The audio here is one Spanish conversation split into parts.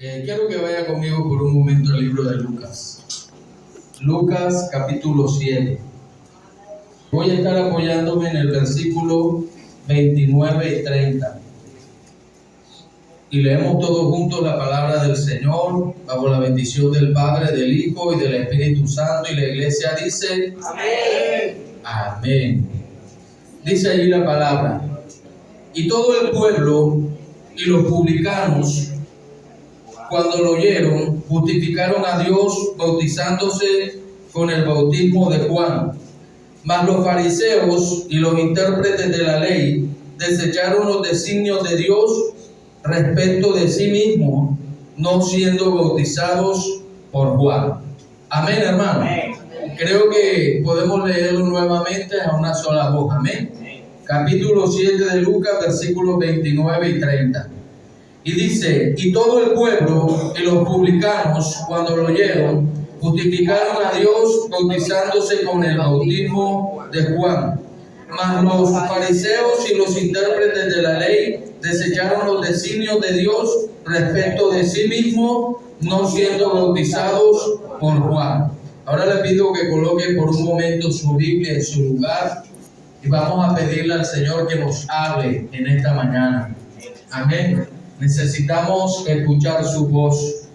Quiero que vaya conmigo por un momento al libro de Lucas. Lucas capítulo 7. Voy a estar apoyándome en el versículo 29 y 30. Y leemos todos juntos la palabra del Señor, bajo la bendición del Padre, del Hijo y del Espíritu Santo. Y la iglesia dice: Amén. Amén. Dice allí la palabra: y todo el pueblo y los publicanos, cuando lo oyeron, justificaron a Dios bautizándose con el bautismo de Juan. Mas los fariseos y los intérpretes de la ley desecharon los designios de Dios respecto de sí mismos, no siendo bautizados por Juan. Amén, hermano. Amén. Creo que podemos leerlo nuevamente a una sola voz. Amén. Capítulo 7 de Lucas, versículos 29 y 30. Y dice: y todo el pueblo y los publicanos, cuando lo oyeron, justificaron a Dios bautizándose con el bautismo de Juan. Mas los fariseos y los intérpretes de la ley desecharon los designios de Dios respecto de sí mismos, no siendo bautizados por Juan. Ahora le pido que coloque por un momento su Biblia en su lugar y vamos a pedirle al Señor que nos hable en esta mañana. Amén. Necesitamos escuchar su voz.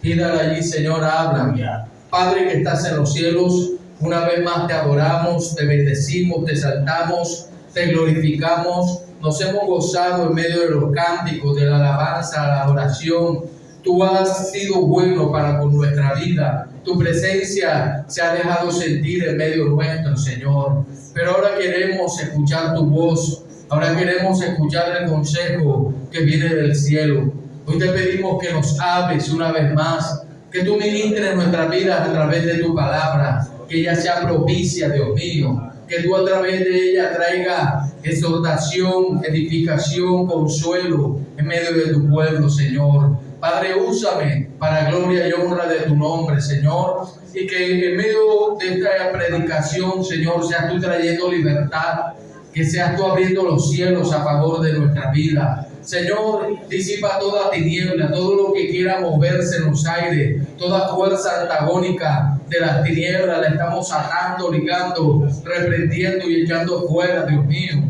Pídale allí: Señor, háblame. Padre que estás en los cielos, una vez más te adoramos, te bendecimos, te exaltamos, te glorificamos. Nos hemos gozado en medio de los cánticos, de la alabanza, la adoración. Tú has sido bueno para con nuestra vida. Tu presencia se ha dejado sentir en medio nuestro, Señor. Pero ahora queremos escuchar tu voz. Ahora queremos escuchar el consejo que viene del cielo. Hoy te pedimos que nos hables una vez más, que tú ministres nuestra vida a través de tu palabra, que ella sea propicia, Dios mío, que tú a través de ella traiga exhortación, edificación, consuelo en medio de tu pueblo, Señor. Padre, úsame para gloria y honra de tu nombre, Señor, y que en medio de esta predicación, Señor, seas tú trayendo libertad, que seas tú abriendo los cielos a favor de nuestra vida. Señor, disipa toda tiniebla, todo lo que quiera moverse en los aires, toda fuerza antagónica de las tinieblas, la estamos atando, ligando, reprendiendo y echando fuera, Dios mío.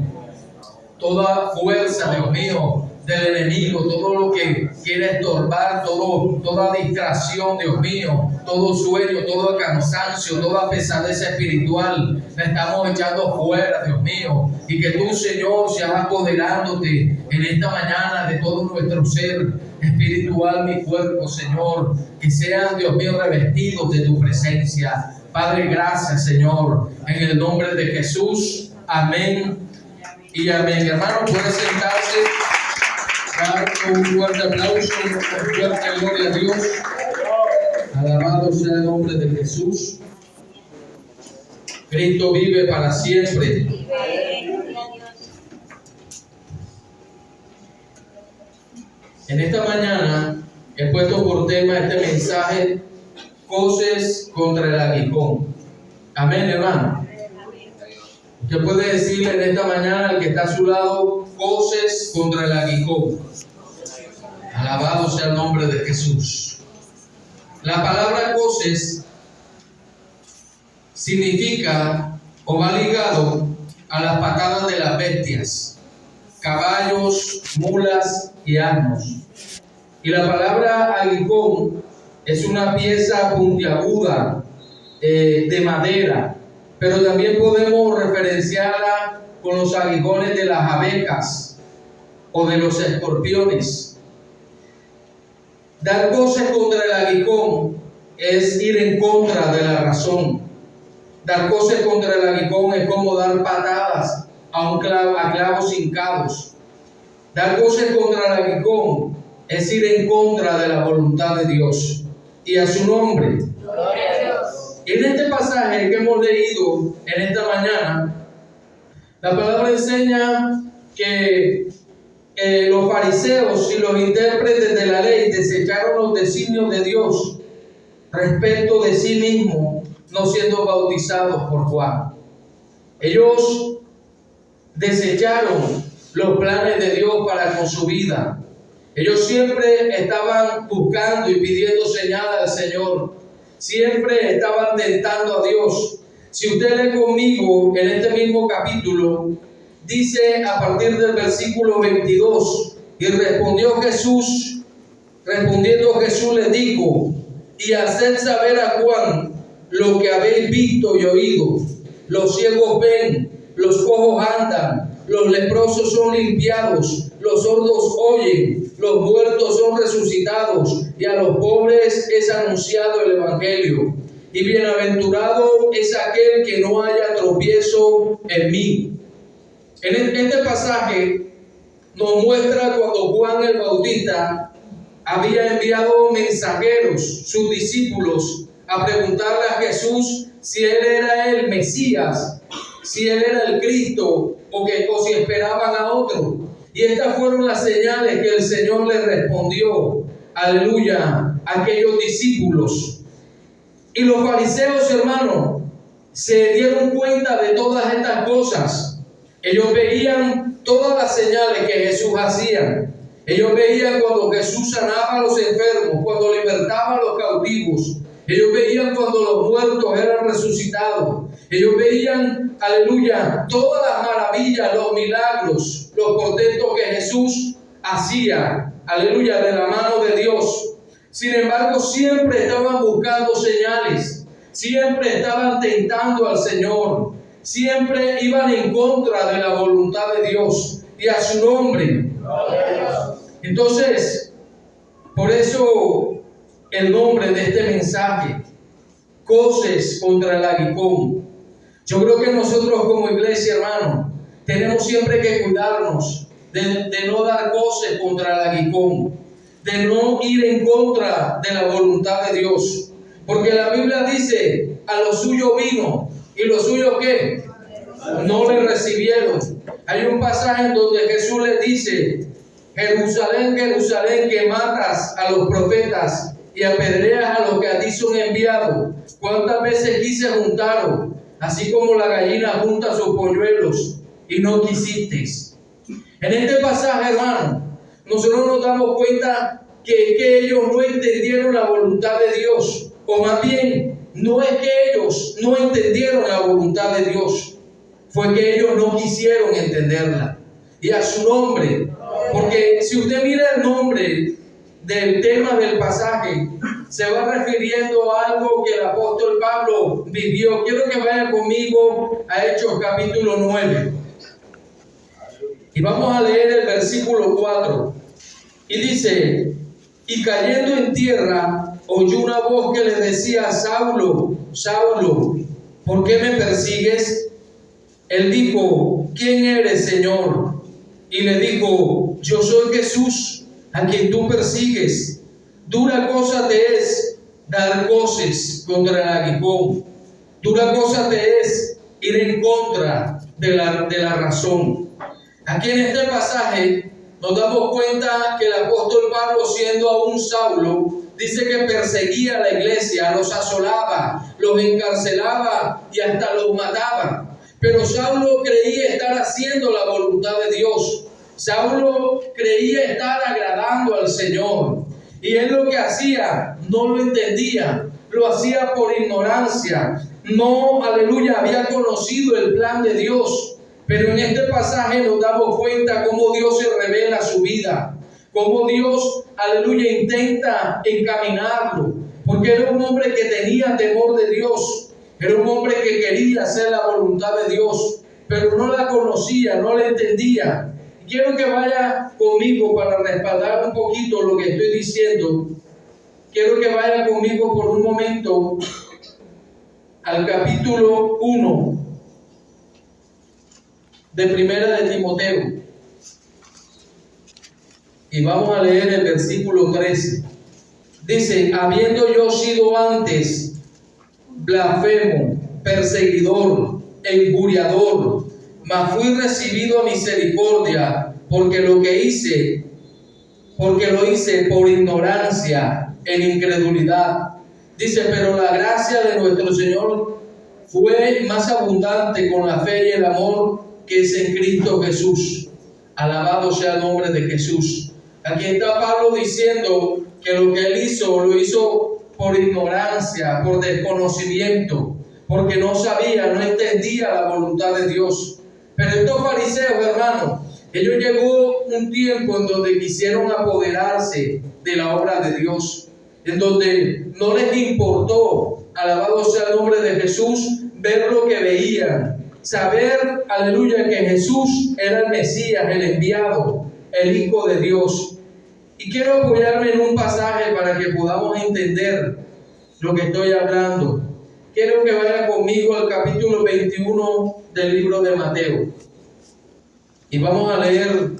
Toda fuerza, Dios mío, del enemigo, todo lo que quiere estorbar, toda distracción, Dios mío, todo sueño, todo cansancio, toda pesadez espiritual, la estamos echando fuera, Dios mío, y que tú, Señor, seas apoderándote en esta mañana de todo nuestro ser espiritual, mi cuerpo, Señor, que sean, Dios mío, revestidos de tu presencia. Padre, gracias, Señor, en el nombre de Jesús. Amén y amén. Hermano, puede sentarse. Dar un fuerte aplauso, una fuerte gloria a Dios. Alabado sea el nombre de Jesús. Cristo vive para siempre. En esta mañana he puesto por tema este mensaje: coces contra el aguijón. Amén, hermano. Usted puede decirle en esta mañana al que está a su lado: coces contra el aguijón. Alabado sea el nombre de Jesús. La palabra coces significa o va ligado a las patadas de las bestias, caballos, mulas y asnos. Y la palabra aguijón es una pieza puntiaguda de madera, pero también podemos referenciarla con los aguijones de las abejas o de los escorpiones. Dar coces contra el aguijón es ir en contra de la razón. Dar coces contra el aguijón es como dar patadas a clavos hincados. Dar coces contra el aguijón es ir en contra de la voluntad de Dios y a su nombre. Gloria a Dios. En este pasaje que hemos leído en esta mañana, la palabra enseña que los fariseos y los intérpretes de la ley desecharon los designios de Dios respecto de sí mismos, no siendo bautizados por Juan. Ellos desecharon los planes de Dios para con su vida. Ellos siempre estaban buscando y pidiendo señal al Señor. Siempre estaban tentando a Dios. Si usted lee conmigo en este mismo capítulo, dice a partir del versículo 22, y respondiendo Jesús les dijo, y haced saber a Juan lo que habéis visto y oído. Los ciegos ven, los cojos andan, los leprosos son limpiados, los sordos oyen, los muertos son resucitados, y a los pobres es anunciado el Evangelio. Y bienaventurado es aquel que no haya tropiezo en mí. En este pasaje nos muestra cuando Juan el Bautista había enviado mensajeros, sus discípulos, a preguntarle a Jesús si él era el Mesías, si él era el Cristo o si esperaban a otro. Y estas fueron las señales que el Señor le respondió, aleluya, a aquellos discípulos. Y los fariseos, hermanos, se dieron cuenta de todas estas cosas. Ellos veían todas las señales que Jesús hacía. Ellos veían cuando Jesús sanaba a los enfermos, cuando libertaba a los cautivos. Ellos veían cuando los muertos eran resucitados. Ellos veían, aleluya, todas las maravillas, los milagros, los portentos que Jesús hacía, aleluya, de la mano de Dios. Sin embargo, siempre estaban buscando señales, siempre estaban tentando al Señor, siempre iban en contra de la voluntad de Dios y a su nombre. Entonces, por eso el nombre de este mensaje, Coces contra el aguijón. Yo creo que nosotros como iglesia, hermano, tenemos siempre que cuidarnos de no dar coces contra el aguijón, de no ir en contra de la voluntad de Dios. Porque la Biblia dice, a lo suyo vino, y lo suyo ¿qué? No le recibieron. Hay un pasaje en donde Jesús le dice, Jerusalén, Jerusalén, que matas a los profetas y apedreas a los que a ti son enviados. ¿Cuántas veces quise juntaros, así como la gallina junta sus polluelos, y no quisisteis? En este pasaje, hermano, nosotros nos damos cuenta que ellos no entendieron la voluntad de Dios, o más bien, no es que ellos no entendieron la voluntad de Dios, fue que ellos no quisieron entenderla. Y a su nombre, porque si usted mira el nombre del tema del pasaje, se va refiriendo a algo que el apóstol Pablo vivió. Quiero que vaya conmigo a Hechos capítulo 9. Y vamos a leer el versículo 4. Y dice, y cayendo en tierra, oyó una voz que le decía, Saulo, Saulo, ¿por qué me persigues? Él dijo, ¿quién eres, Señor? Y le dijo, yo soy Jesús, a quien tú persigues. Dura cosa te es dar coces contra el aguijón. Dura cosa te es ir en contra de la razón. Aquí en este pasaje nos damos cuenta que el apóstol Pablo, siendo aún Saulo, dice que perseguía a la iglesia, los asolaba, los encarcelaba y hasta los mataba. Pero Saulo creía estar haciendo la voluntad de Dios. Saulo creía estar agradando al Señor. Y él lo que hacía, no lo entendía. Lo hacía por ignorancia. No, aleluya, había conocido el plan de Dios. Pero en este pasaje nos damos cuenta cómo Dios se revela a su vida. Cómo Dios, aleluya, intenta encaminarlo. Porque era un hombre que tenía temor de Dios. Era un hombre que quería hacer la voluntad de Dios, pero no la conocía, no la entendía. Quiero que vaya conmigo para respaldar un poquito lo que estoy diciendo. Quiero que vaya conmigo por un momento al capítulo 1 de Primera de Timoteo. Y vamos a leer el versículo 13. Dice, habiendo yo sido antes blasfemo, perseguidor, injuriador, mas fui recibido a misericordia, porque lo hice por ignorancia, en incredulidad. Dice, pero la gracia de nuestro Señor fue más abundante con la fe y el amor que es en Cristo Jesús. Alabado sea el nombre de Jesús. Aquí está Pablo diciendo que lo que él hizo, lo hizo por ignorancia, por desconocimiento, porque no sabía, no entendía la voluntad de Dios. Pero estos fariseos, hermanos, ellos llegó un tiempo en donde quisieron apoderarse de la obra de Dios, en donde no les importó, alabado sea el nombre de Jesús, ver lo que veían, saber, aleluya, que Jesús era el Mesías, el enviado, el Hijo de Dios. Y quiero apoyarme en un pasaje para que podamos entender lo que estoy hablando. Quiero que vaya conmigo al capítulo 21 del libro de Mateo. Y vamos a leer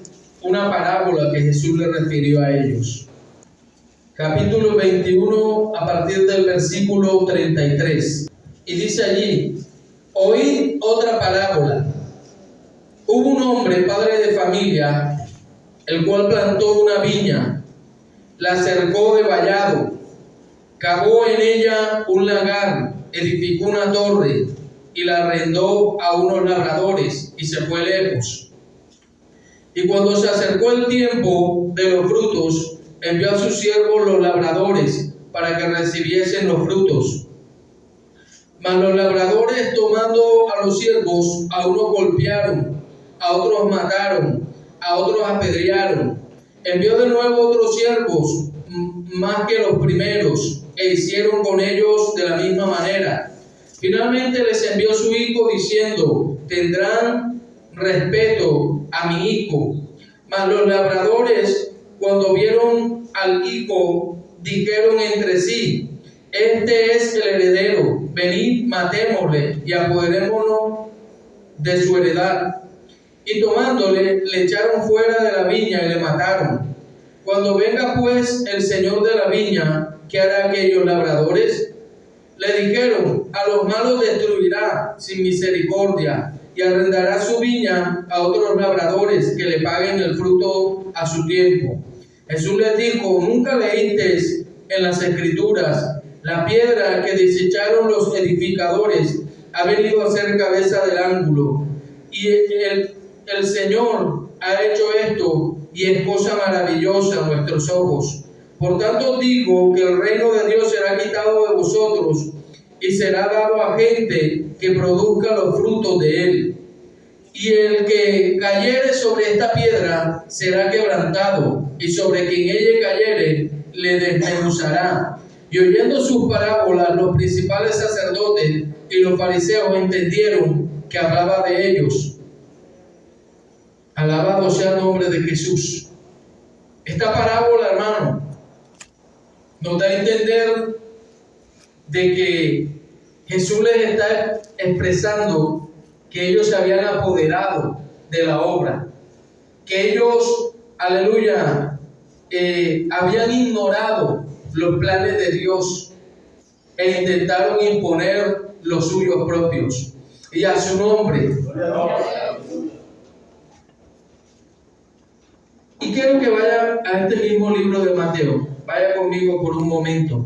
una parábola que Jesús le refirió a ellos. Capítulo 21 a partir del versículo 33. Y dice allí: oíd otra parábola. Hubo un hombre, padre de familia, el cual plantó una viña, la cercó de vallado, cavó en ella un lagar, edificó una torre y la arrendó a unos labradores y se fue lejos. Y cuando se acercó el tiempo de los frutos, envió a sus siervos los labradores para que recibiesen los frutos. Mas los labradores, tomando a los siervos, a unos golpearon, a otros mataron, a otros apedrearon. Envió de nuevo otros siervos, más que los primeros, e hicieron con ellos de la misma manera. Finalmente les envió su hijo, diciendo: tendrán respeto a mi hijo. Mas los labradores, cuando vieron al hijo, dijeron entre sí: este es el heredero, venid, matémosle y apoderémonos de su heredad. Y tomándole, le echaron fuera de la viña y le mataron. Cuando venga pues el señor de la viña, ¿qué hará aquellos labradores? Le dijeron: a los malos destruirá sin misericordia, y arrendará su viña a otros labradores que le paguen el fruto a su tiempo. Jesús les dijo: ¿nunca leísteis en las Escrituras: la piedra que desecharon los edificadores ha venido a ser cabeza del ángulo? Y el Señor ha hecho esto, y es cosa maravillosa a nuestros ojos. Por tanto digo que el reino de Dios será quitado de vosotros y será dado a gente que produzca los frutos de él. Y el que cayere sobre esta piedra será quebrantado, y sobre quien ella cayere le desmenuzará. Y oyendo sus parábolas, los principales sacerdotes y los fariseos entendieron que hablaba de ellos. Alabado sea el nombre de Jesús. Esta parábola, hermano, nos da a entender de que Jesús les está expresando que ellos se habían apoderado de la obra, que ellos, aleluya, habían ignorado los planes de Dios e intentaron imponer los suyos propios. Y a su nombre. Y quiero que vaya a este mismo libro de Mateo. Vaya conmigo por un momento,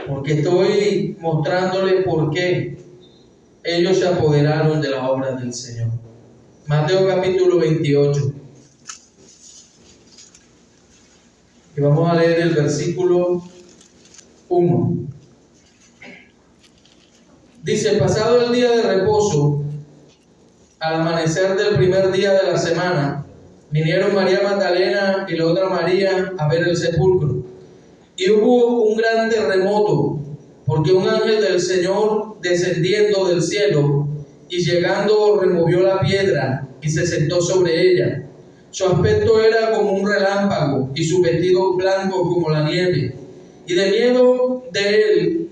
porque estoy mostrándole por qué ellos se apoderaron de la obra del Señor. Mateo capítulo 28. Y vamos a leer el versículo 1. Dice: pasado el día de reposo, al amanecer del primer día de la semana, vinieron María Magdalena y la otra María a ver el sepulcro. Y hubo un gran terremoto, porque un ángel del Señor, descendiendo del cielo y llegando, removió la piedra y se sentó sobre ella. Su aspecto era como un relámpago y su vestido blanco como la nieve. Y de miedo de él,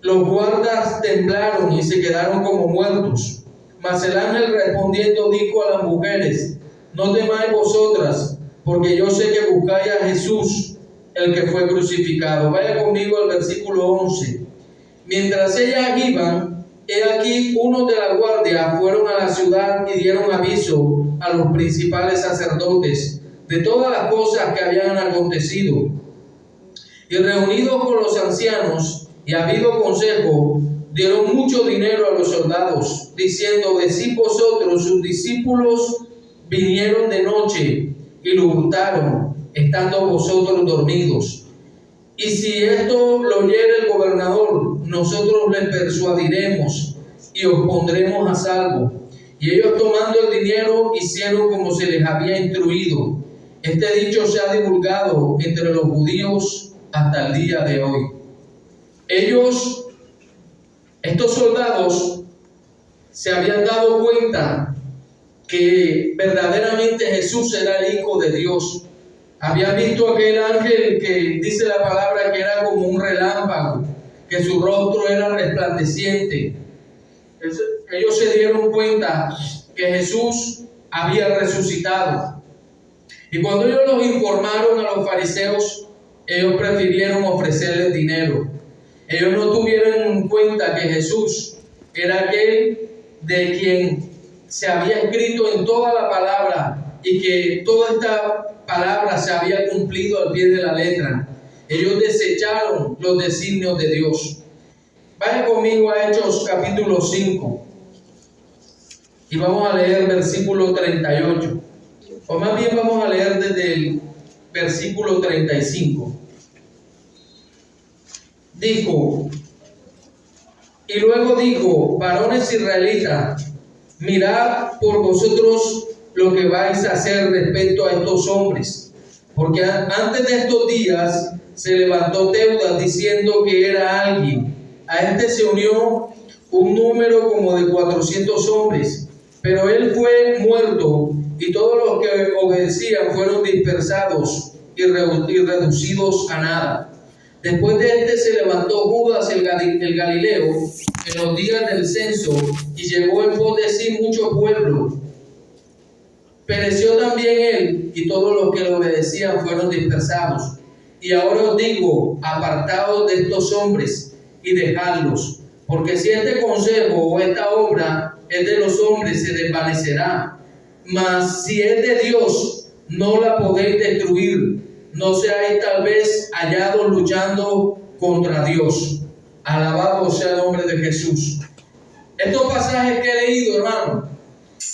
los guardas temblaron y se quedaron como muertos. Mas el ángel respondiendo dijo a las mujeres: no temáis vosotras, porque yo sé que buscáis a Jesús, el que fue crucificado. Vaya conmigo al versículo 11. Mientras ellas iban, he aquí unos de la guardia fueron a la ciudad y dieron aviso a los principales sacerdotes de todas las cosas que habían acontecido. Y reunidos con los ancianos y habido consejo, dieron mucho dinero a los soldados, diciendo: decid vosotros, sus discípulos, vinieron de noche y lo hurtaron, estando vosotros dormidos. Y si esto lo oyere el gobernador, nosotros le persuadiremos y os pondremos a salvo. Y ellos, tomando el dinero, hicieron como se les había instruido. Este dicho se ha divulgado entre los judíos hasta el día de hoy. Estos soldados, se habían dado cuenta que verdaderamente Jesús era el Hijo de Dios. Habían visto aquel ángel que dice la palabra que era como un relámpago, que su rostro era resplandeciente. Ellos se dieron cuenta que Jesús había resucitado. Y cuando ellos los informaron a los fariseos, ellos prefirieron ofrecerles dinero. Ellos no tuvieron en cuenta que Jesús era aquel de quien se había escrito en toda la palabra y que toda esta palabra se había cumplido al pie de la letra. Ellos desecharon los designios de Dios. Vaya conmigo a Hechos capítulo 5 y vamos a leer versículo 38. O más bien vamos a leer desde el versículo 35. Dijo, y luego dijo: varones israelitas, mirad por vosotros lo que vais a hacer respecto a estos hombres, porque antes de estos días se levantó Teudas diciendo que era alguien. A este se unió un número como de 400 hombres, pero él fue muerto, y todos los que obedecían fueron dispersados y reducidos a nada. Después de este se levantó Judas el Galileo en los días del censo y llevó en pos de sí mucho pueblo. Pereció también él, y todos los que le obedecían fueron dispersados. Y ahora os digo: apartaos de estos hombres y dejadlos, porque si este consejo o esta obra es de los hombres, se desvanecerá. Mas si es de Dios, no la podéis destruir. No seáis tal vez hallados luchando contra Dios. Alabado sea el nombre de Jesús. Estos pasajes que he leído, hermano,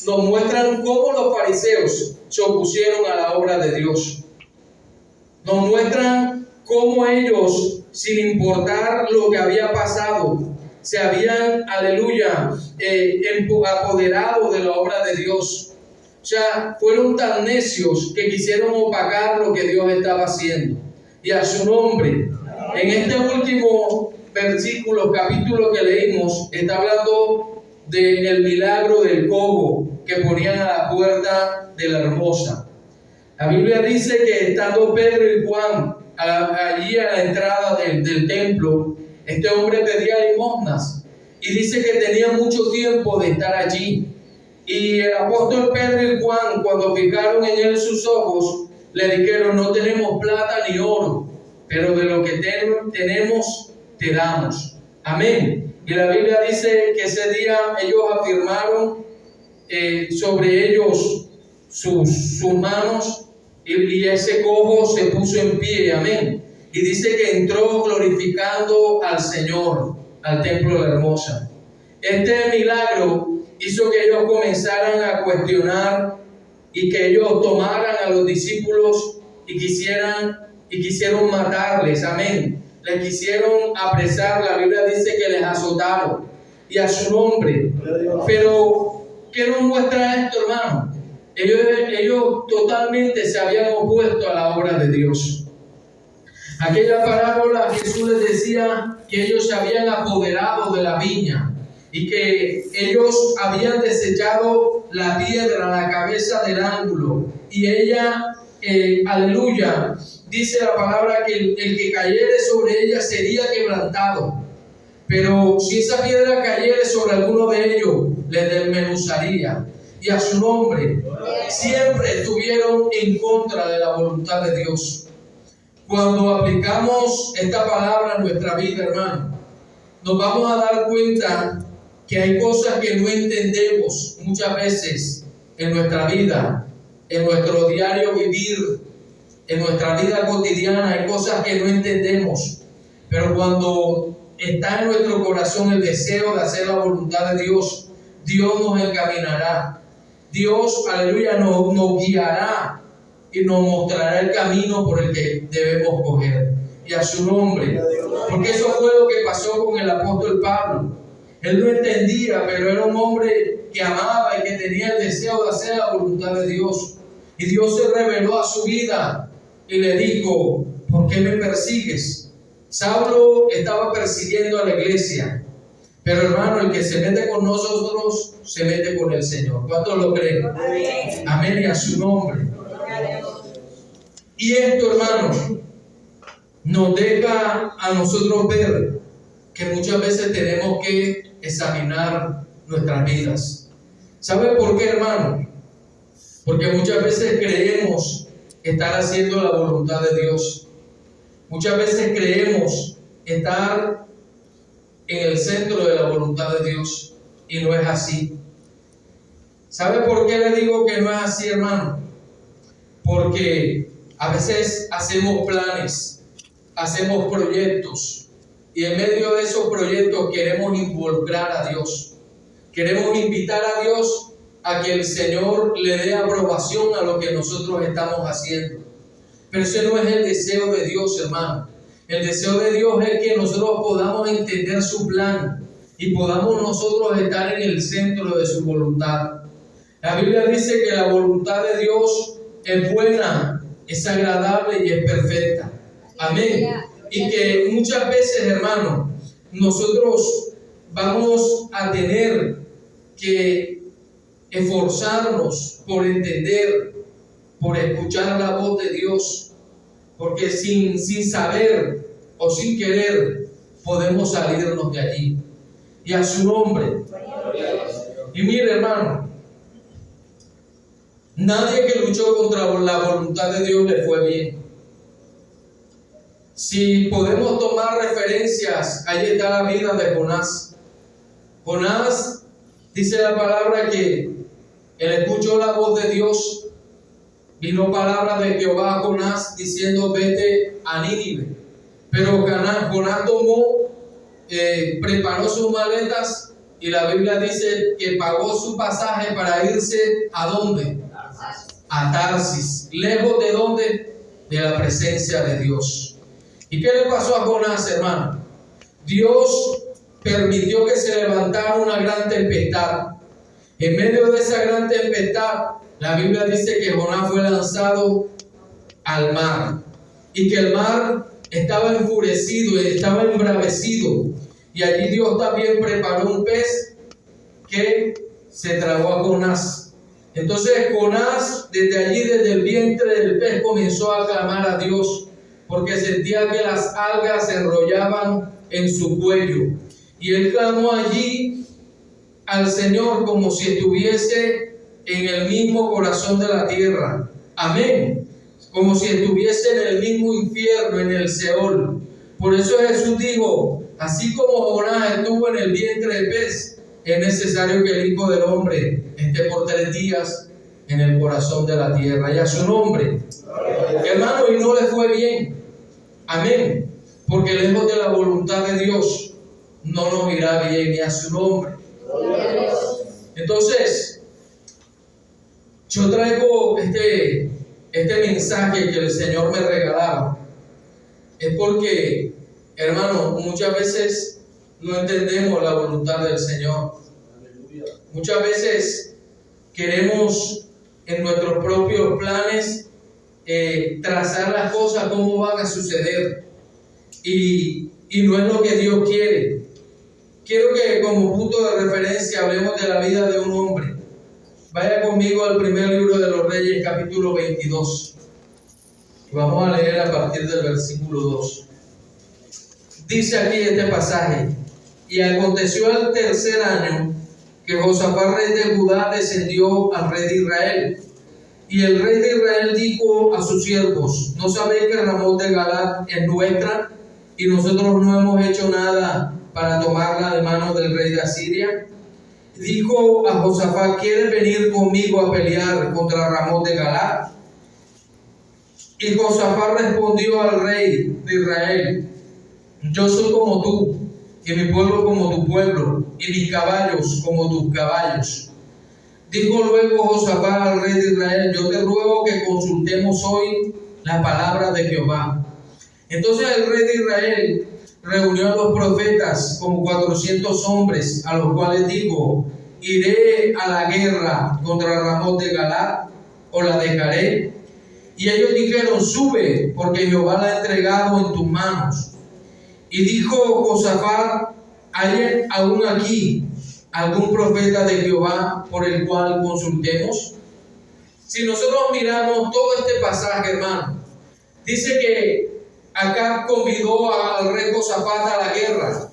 nos muestran cómo los fariseos se opusieron a la obra de Dios. Nos muestran cómo ellos, sin importar lo que había pasado, se habían, aleluya, apoderado de la obra de Dios. O sea, fueron tan necios que quisieron opacar lo que Dios estaba haciendo. Y a su nombre, en este último versículo, capítulo que leímos, está hablando del milagro del cojo que ponían a la puerta de la hermosa. La Biblia dice que estando Pedro y Juan allí a la entrada del templo, este hombre pedía limosnas y dice que tenía mucho tiempo de estar allí. Y el apóstol Pedro y Juan, cuando fijaron en él sus ojos, le dijeron: no tenemos plata ni oro, pero de lo que tenemos te damos. Amén. Y la Biblia dice que ese día ellos afirmaron sobre ellos sus manos, y ese cojo se puso en pie. Amén. Y dice que entró glorificando al Señor al templo de la hermosa. Este milagro hizo que ellos comenzaran a cuestionar y que ellos tomaran a los discípulos y quisieron matarles. Amén. Les quisieron apresar. La Biblia dice que les azotaron, y a su nombre. Pero ¿qué nos muestra esto, hermano? Ellos totalmente se habían opuesto a la obra de Dios. Aquella parábola, Jesús les decía que ellos se habían apoderado de la viña y que ellos habían desechado la piedra, la cabeza del ángulo, y ella, aleluya, dice la palabra que el que cayere sobre ella sería quebrantado, pero si esa piedra cayere sobre alguno de ellos, le desmenuzaría. Y a su nombre, siempre estuvieron en contra de la voluntad de Dios. Cuando aplicamos esta palabra en nuestra vida, hermano, nos vamos a dar cuenta que hay cosas que no entendemos muchas veces en nuestra vida, en nuestro diario vivir, en nuestra vida cotidiana. Hay cosas que no entendemos, pero cuando está en nuestro corazón el deseo de hacer la voluntad de Dios, Dios nos encaminará. Dios, aleluya, nos guiará y nos mostrará el camino por el que debemos coger. Y a su nombre. Porque eso fue lo que pasó con el apóstol Pablo. Él no entendía, pero era un hombre que amaba y que tenía el deseo de hacer la voluntad de Dios. Y Dios se reveló a su vida y le dijo: ¿por qué me persigues? Saulo estaba persiguiendo a la iglesia. Pero hermano, el que se mete con nosotros, se mete con el Señor. ¿Cuántos lo creen? Amén. Amén, y a su nombre. Y esto, hermano, nos deja a nosotros ver que muchas veces tenemos que examinar nuestras vidas. ¿Sabe por qué, hermano? Porque muchas veces creemos estar haciendo la voluntad de Dios. Muchas veces creemos estar en el centro de la voluntad de Dios y no es así. ¿Sabe por qué le digo que no es así, hermano? Porque a veces hacemos planes, hacemos proyectos y en medio de esos proyectos queremos involucrar a Dios. Queremos invitar a Dios a que el Señor le dé aprobación a lo que nosotros estamos haciendo. Pero ese no es el deseo de Dios, hermano. El deseo de Dios es que nosotros podamos entender su plan y podamos nosotros estar en el centro de su voluntad. La Biblia dice que la voluntad de Dios es buena, es agradable y es perfecta. Amén. Y que muchas veces, hermano, nosotros vamos a tener que esforzarnos por entender, por escuchar la voz de Dios, porque sin saber o sin querer podemos salirnos de allí. Y a su nombre. Y mire, hermano, nadie que luchó contra la voluntad de Dios le fue bien. Si podemos tomar referencias, ahí está la vida de Jonás. Jonás, dice la palabra que él escuchó la voz de Dios. Vino palabra de Jehová a Jonás diciendo: vete a Nínive. Pero Jonás tomó, preparó sus maletas y la Biblia dice que pagó su pasaje para irse ¿a dónde? A Tarsis. ¿Lejos de dónde? De la presencia de Dios. ¿Y qué le pasó a Jonás, hermano? Dios permitió que se levantara una gran tempestad. En medio de esa gran tempestad, la Biblia dice que Jonás fue lanzado al mar y que el mar estaba enfurecido y estaba embravecido. Y allí Dios también preparó un pez que se tragó a Jonás. Entonces Jonás, desde allí, desde el vientre del pez, comenzó a clamar a Dios, porque sentía que las algas se enrollaban en su cuello. Y él clamó allí al Señor como si estuviese en el mismo corazón de la tierra. Amén. Como si estuviese en el mismo infierno, en el Seol. Por eso Jesús dijo: así como Jonás estuvo en el vientre del pez, es necesario que el Hijo del Hombre esté por 3 días en el corazón de la tierra. Y a su nombre. Hermano, y no le fue bien. Amén. Porque lejos de la voluntad de Dios no nos irá bien. Y a su nombre. Entonces, yo traigo este mensaje que el Señor me regalaba. Es porque, hermano, muchas veces no entendemos la voluntad del Señor. Muchas veces queremos en nuestros propios planes trazar las cosas como van a suceder y no es lo que Dios quiere. Quiero que como punto de referencia hablemos de la vida de un hombre. Vaya conmigo al primer libro de los Reyes, capítulo 22. Y vamos a leer a partir del versículo 2. Dice aquí este pasaje: y aconteció al 3er año que Josafat, rey de Judá, descendió al rey de Israel. Y el rey de Israel dijo a sus siervos: ¿no sabéis que Ramón de Galaad es nuestra y nosotros no hemos hecho nada para tomarla de manos del rey de Asiria? Dijo a Josafat: ¿quieres venir conmigo a pelear contra Ramón de Galaad? Y Josafat respondió al rey de Israel: yo soy como tú, y mi pueblo como tu pueblo, y mis caballos como tus caballos. Dijo luego Josafat al rey de Israel: yo te ruego que consultemos hoy la palabra de Jehová. Entonces el rey de Israel reunió a los profetas, como 400 hombres, a los cuales dijo: ¿iré a la guerra contra Ramot de Galaad o la dejaré? Y ellos dijeron: sube, porque Jehová la ha entregado en tus manos. Y dijo Josafat: ¿hay aún aquí algún profeta de Jehová por el cual consultemos? Si nosotros miramos todo este pasaje, hermano, dice que Acab convidó al rey Josafat a la guerra,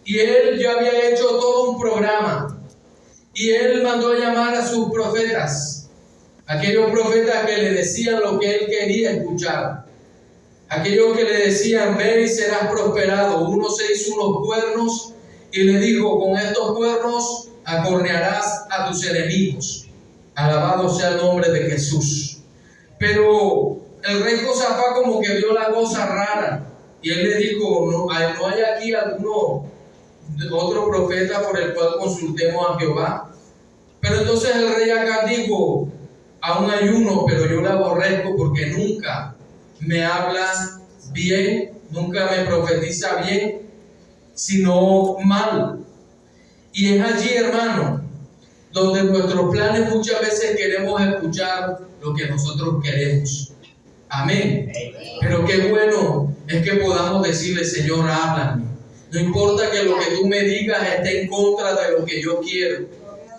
y él ya había hecho todo un programa, y él mandó a llamar a sus profetas, aquellos profetas que le decían lo que él quería escuchar, aquellos que le decían: ve y serás prosperado. Uno se hizo unos cuernos y le dijo: con estos cuernos acornearás a tus enemigos. Alabado sea el nombre de Jesús. Pero el rey Josafat como que vio la cosa rara, y él le dijo: no hay aquí otro profeta por el cual consultemos a Jehová. Pero entonces el rey Acab dijo: aún hay uno, pero yo le aborrezco, porque nunca me habla bien, nunca me profetiza bien, sino mal. Y es allí, hermano, donde nuestros planes muchas veces queremos escuchar lo que nosotros queremos. Amén. Pero qué bueno es que podamos decirle: Señor, háblame. No importa que lo que tú me digas esté en contra de lo que yo quiero,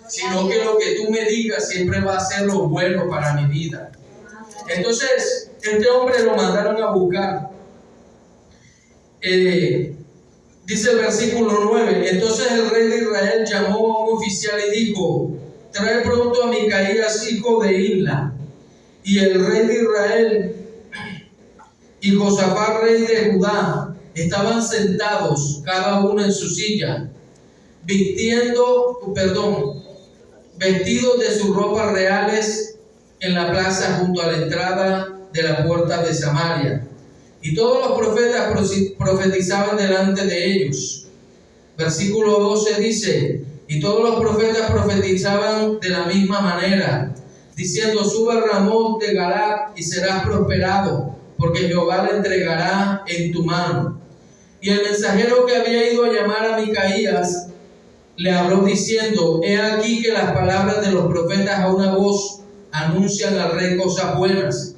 sino que lo que tú me digas siempre va a ser lo bueno para mi vida. Entonces, este hombre lo mandaron a buscar. Dice el versículo 9: entonces el rey de Israel llamó a un oficial y dijo: trae pronto a Micaías, hijo de Imla. Y el rey de Israel y Josafat, rey de Judá, estaban sentados cada uno en su silla, vestidos de sus ropas reales, en la plaza junto a la entrada de la puerta de Samaria. Y todos los profetas profetizaban delante de ellos. Versículo 12 dice: y todos los profetas profetizaban de la misma manera, diciendo: sube a Ramot de Galaad y serás prosperado, porque Jehová la entregará en tu mano. Y el mensajero que había ido a llamar a Micaías le habló diciendo: he aquí que las palabras de los profetas a una voz anuncian al rey cosas buenas.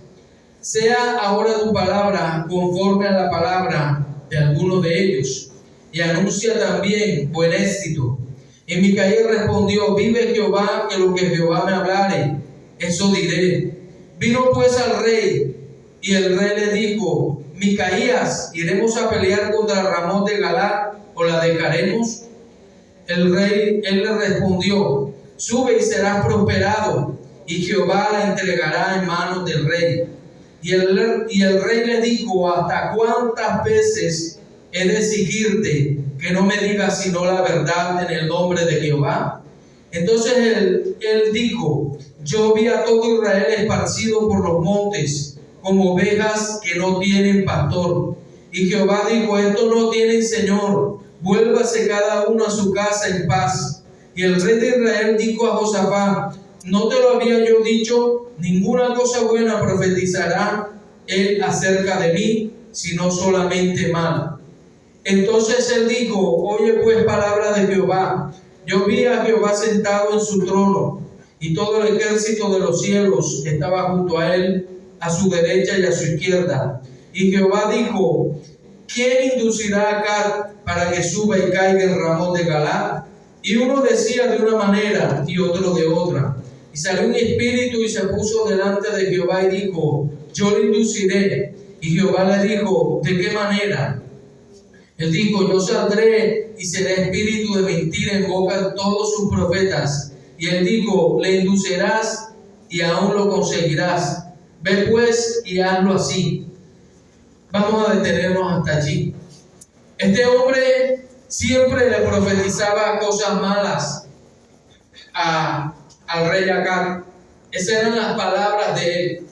Sea ahora tu palabra conforme a la palabra de alguno de ellos, y anuncia también buen éxito. Y Micaías respondió: vive Jehová, que lo que Jehová me hablare, eso diré. Vino pues al rey, y el rey le dijo: Micaías, ¿iremos a pelear contra Ramot de Galaad o la dejaremos? Él le respondió: sube y serás prosperado, y Jehová la entregará en manos del rey. Y el rey le dijo: ¿hasta cuántas veces he de exigirte que no me digas sino la verdad en el nombre de Jehová? Entonces él dijo: yo vi a todo Israel esparcido por los montes, como ovejas que no tienen pastor. Y Jehová dijo: estos no tienen señor, vuélvase cada uno a su casa en paz. Y el rey de Israel dijo a Josafat: ¿no te lo había yo dicho? Ninguna cosa buena profetizará él acerca de mí, sino solamente mal. Entonces él dijo: oye pues palabra de Jehová. Yo vi a Jehová sentado en su trono, y todo el ejército de los cielos estaba junto a él, a su derecha y a su izquierda. Y Jehová dijo: ¿quién inducirá a Acab para que suba y caiga en Ramot de Galaad? Y uno decía de una manera y otro de otra. Y salió un espíritu y se puso delante de Jehová y dijo: yo le induciré. Y Jehová le dijo: ¿de qué manera? Él dijo: yo saldré y seré espíritu de mentira en boca de todos sus profetas. Y él dijo: le inducirás y aún lo conseguirás. Ve pues y hazlo así. Vamos a detenernos hasta allí. Este hombre siempre le profetizaba cosas malas al rey Acab. Esas eran las palabras de él.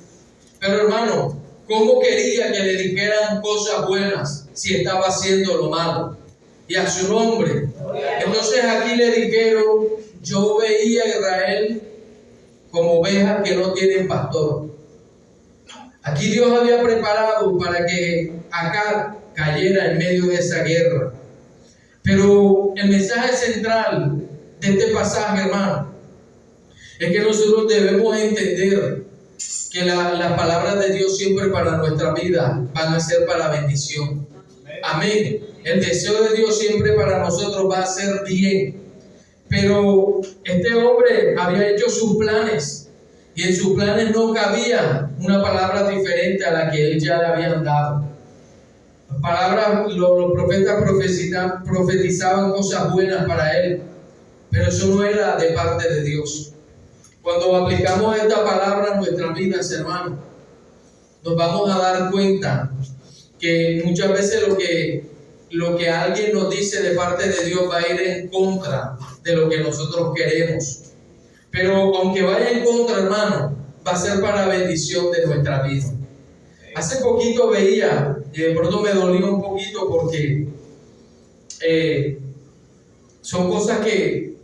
Pero hermano, ¿cómo quería que le dijeran cosas buenas si estaba haciendo lo malo? Y a su nombre. Entonces aquí le dijeron: yo veía a Israel como ovejas que no tienen pastor. Aquí Dios había preparado para que Acab cayera en medio de esa guerra. Pero el mensaje central de este pasaje, hermano, es que nosotros debemos entender que las palabras de Dios siempre para nuestra vida van a ser para bendición. Amén. El deseo de Dios siempre para nosotros va a ser bien. Pero este hombre había hecho sus planes y en sus planes no cabía una palabra diferente a la que él ya le habían dado. Las palabras, los profetas profetizaban cosas buenas para él, pero eso no era de parte de Dios. Cuando aplicamos esta palabra en nuestras vidas, hermanos, nos vamos a dar cuenta que muchas veces lo que alguien nos dice de parte de Dios va a ir en contra de lo que nosotros queremos. Pero aunque vaya en contra, hermano, va a ser para bendición de nuestra vida. Hace poquito veía, y de pronto me dolió un poquito porque son cosas que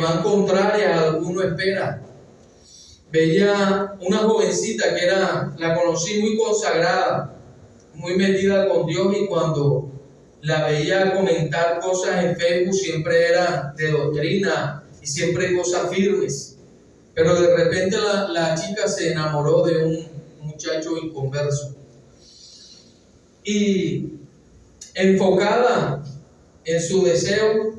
van contrarias a lo que uno espera. Veía una jovencita la conocí muy consagrada, muy metida con Dios, y cuando la veía comentar cosas en Facebook siempre era de doctrina y siempre cosas firmes. Pero de repente la chica se enamoró de un muchacho inconverso. Y enfocada en su deseo,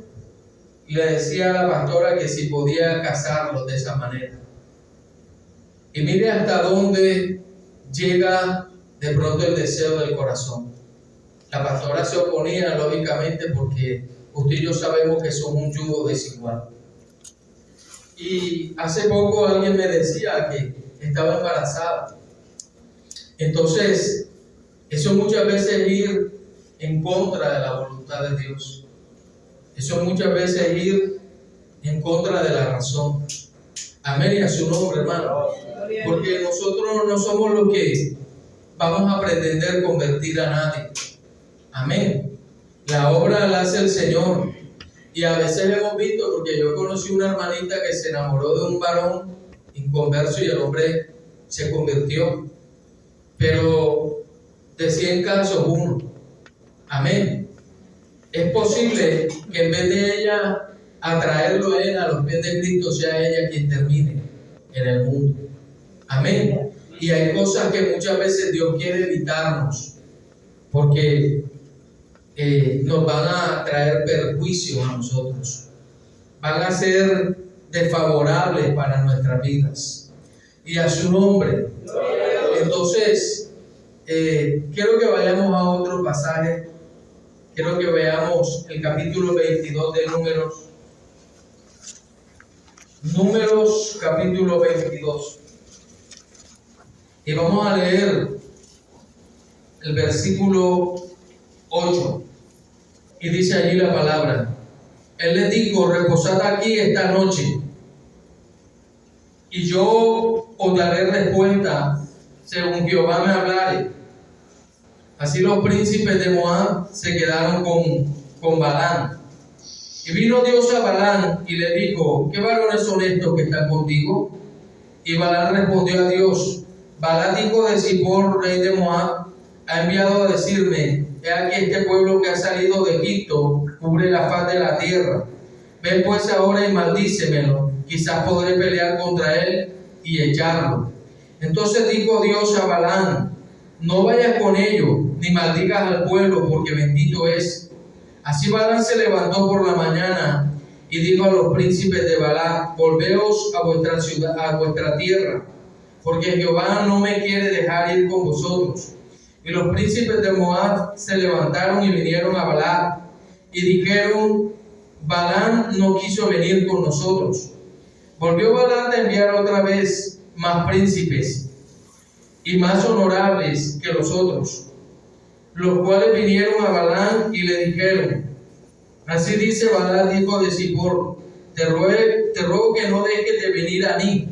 le decía a la pastora que si podía casarlo de esa manera. Y mire hasta dónde llega de pronto el deseo del corazón. La pastora se oponía, lógicamente, porque usted y yo sabemos que son un yugo desigual. Y hace poco alguien me decía que estaba embarazada. Entonces, eso muchas veces es ir en contra de la voluntad de Dios. Eso muchas veces es ir en contra de la razón. Amén, y a su nombre, hermano. Porque nosotros no somos los que vamos a pretender convertir a nadie. Amén. La obra la hace el Señor. Y a veces hemos visto, porque yo conocí una hermanita que se enamoró de un varón inconverso y el hombre se convirtió. Pero de 100 casos, uno. Amén. Es posible que en vez de ella atraerlo a él a los pies de Cristo, sea ella quien termine en el mundo. Amén. Y hay cosas que muchas veces Dios quiere evitarnos porque nos van a traer perjuicio a nosotros, van a ser desfavorables para nuestras vidas. Y a su nombre. Entonces, quiero que vayamos a otro pasaje. Quiero que veamos el capítulo 22 de Números. Números, capítulo 22. Y vamos a leer el versículo 8. Y dice allí la palabra: Él les dijo: reposad aquí esta noche, y yo os daré respuesta según Jehová me hablare. Así los príncipes de Moab se quedaron con Balán. Y vino Dios a Balán y le dijo: ¿qué varones son estos que están contigo? Y Balán respondió a Dios: Balán, hijo de Zippor, rey de Moab, ha enviado a decirme: he aquí este pueblo que ha salido de Egipto cubre la faz de la tierra. Ven pues ahora y maldícemelo, quizás podré pelear contra él y echarlo. Entonces dijo Dios a Balán: no vayas con ellos, ni maldigas al pueblo, porque bendito es. Así Balán se levantó por la mañana y dijo a los príncipes de Balán: volveos a vuestra ciudad, a vuestra tierra, porque Jehová no me quiere dejar ir con vosotros. Y los príncipes de Moab se levantaron y vinieron a Balán y dijeron: Balán no quiso venir con nosotros. Volvió Balán a enviar otra vez más príncipes y más honorables que los otros, los cuales vinieron a Balán y le dijeron: así dice Balán, hijo de Zippor, te ruego que no dejes de venir a mí,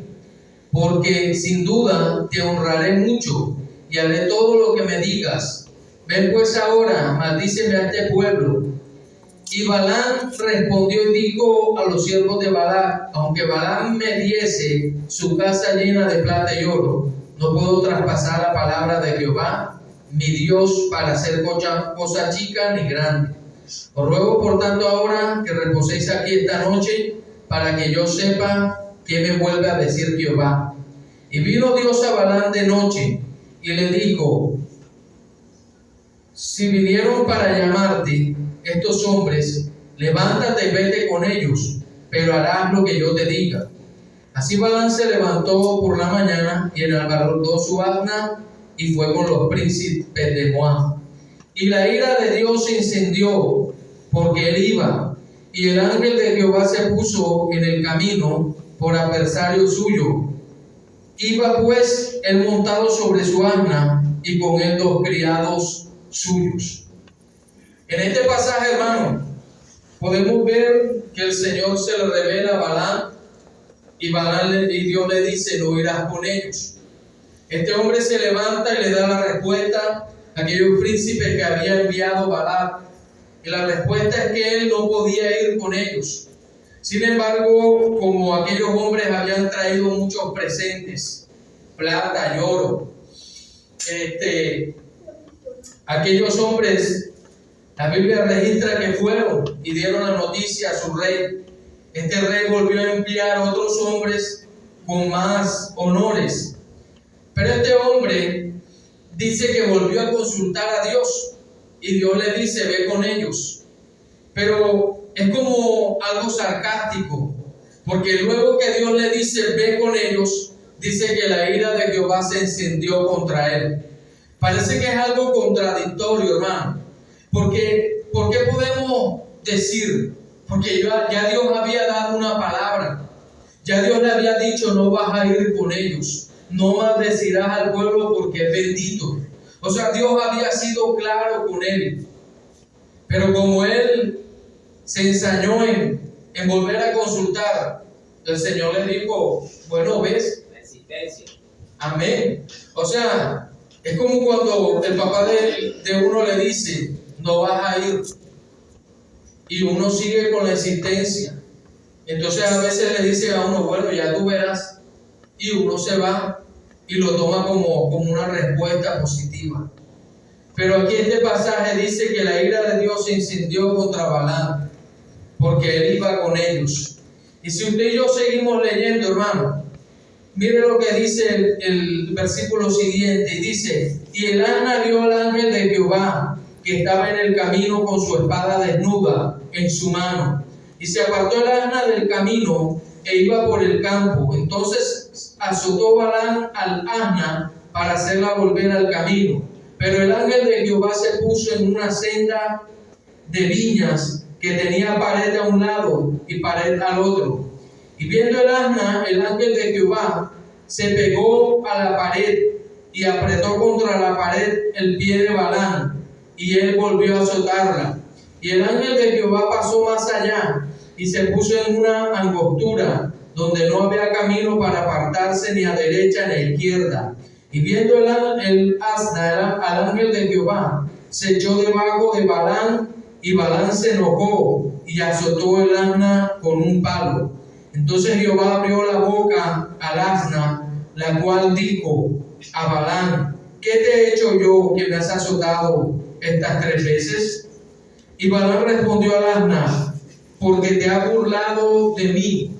porque sin duda te honraré mucho y haré todo lo que me digas. Ven pues ahora, maldíceme a este pueblo. Y Balaam respondió y dijo a los siervos de Balac: aunque Balaam me diese su casa llena de plata y oro, no puedo traspasar la palabra de Jehová, mi Dios, para hacer cosa chica ni grande. Os ruego por tanto ahora que reposéis aquí esta noche, para que yo sepa qué me vuelve a decir Jehová. Y vino Dios a Balaam de noche y le dijo: si vinieron para llamarte estos hombres, levántate y vete con ellos, pero harás lo que yo te diga. Así Balaam se levantó por la mañana y enalbardó su asna y fue con los príncipes de Moab. Y la ira de Dios se incendió porque él iba, y el ángel de Jehová se puso en el camino por adversario suyo. Iba pues él montado sobre su asna y con él 2 criados suyos. En este pasaje, hermano, podemos ver que el Señor se le revela a Balaam y Dios le dice: no irás con ellos. Este hombre se levanta y le da la respuesta a aquellos príncipes que había enviado Balaam, y la respuesta es que él no podía ir con ellos. Sin embargo, como aquellos hombres habían traído muchos presentes, plata y oro, aquellos hombres, la Biblia registra que fueron y dieron la noticia a su rey. Este rey volvió a enviar a otros hombres con más honores. Pero este hombre dice que volvió a consultar a Dios y Dios le dice: ve con ellos. Pero es como algo sarcástico, porque luego que Dios le dice ve con ellos, dice que la ira de Jehová se encendió contra él. Parece que es algo contradictorio, hermano. Porque, ¿por qué podemos decir? Porque ya Dios había dado una palabra. Ya Dios le había dicho: no vas a ir con ellos. No maldecirás al pueblo porque es bendito. O sea, Dios había sido claro con él. Pero como él se ensañó en volver a consultar, el Señor le dijo: bueno, ves. Resistencia. Amén. O sea, es como cuando el papá de uno le dice: no vas a ir, y uno sigue con la insistencia. Entonces a veces le dice a uno: bueno, ya tú verás, y uno se va y lo toma como una respuesta positiva. Pero aquí este pasaje dice que la ira de Dios se incendió contra Balaam porque él iba con ellos. Y si usted y yo seguimos leyendo, hermano, mire lo que dice el versículo siguiente. Y dice: y el asna vio al ángel de Jehová que estaba en el camino con su espada desnuda en su mano. Y se apartó el asna del camino e iba por el campo. Entonces azotó Balaam al asna para hacerla volver al camino. Pero el ángel de Jehová se puso en una senda de viñas que tenía pared a un lado y pared al otro. Y viendo el asna, el ángel de Jehová se pegó a la pared y apretó contra la pared el pie de Balaam, y él volvió a azotarla. Y el ángel de Jehová pasó más allá y se puso en una angostura donde no había camino para apartarse ni a derecha ni a izquierda. Y viendo el asna al ángel de Jehová, se echó debajo de Balaam, y Balaam se enojó y azotó el asna con un palo. Entonces Jehová abrió la boca al asna, la cual dijo a Balaam: ¿qué te he hecho yo que me has azotado estas 3 veces? Y Balaam respondió al asna: porque te has burlado de mí.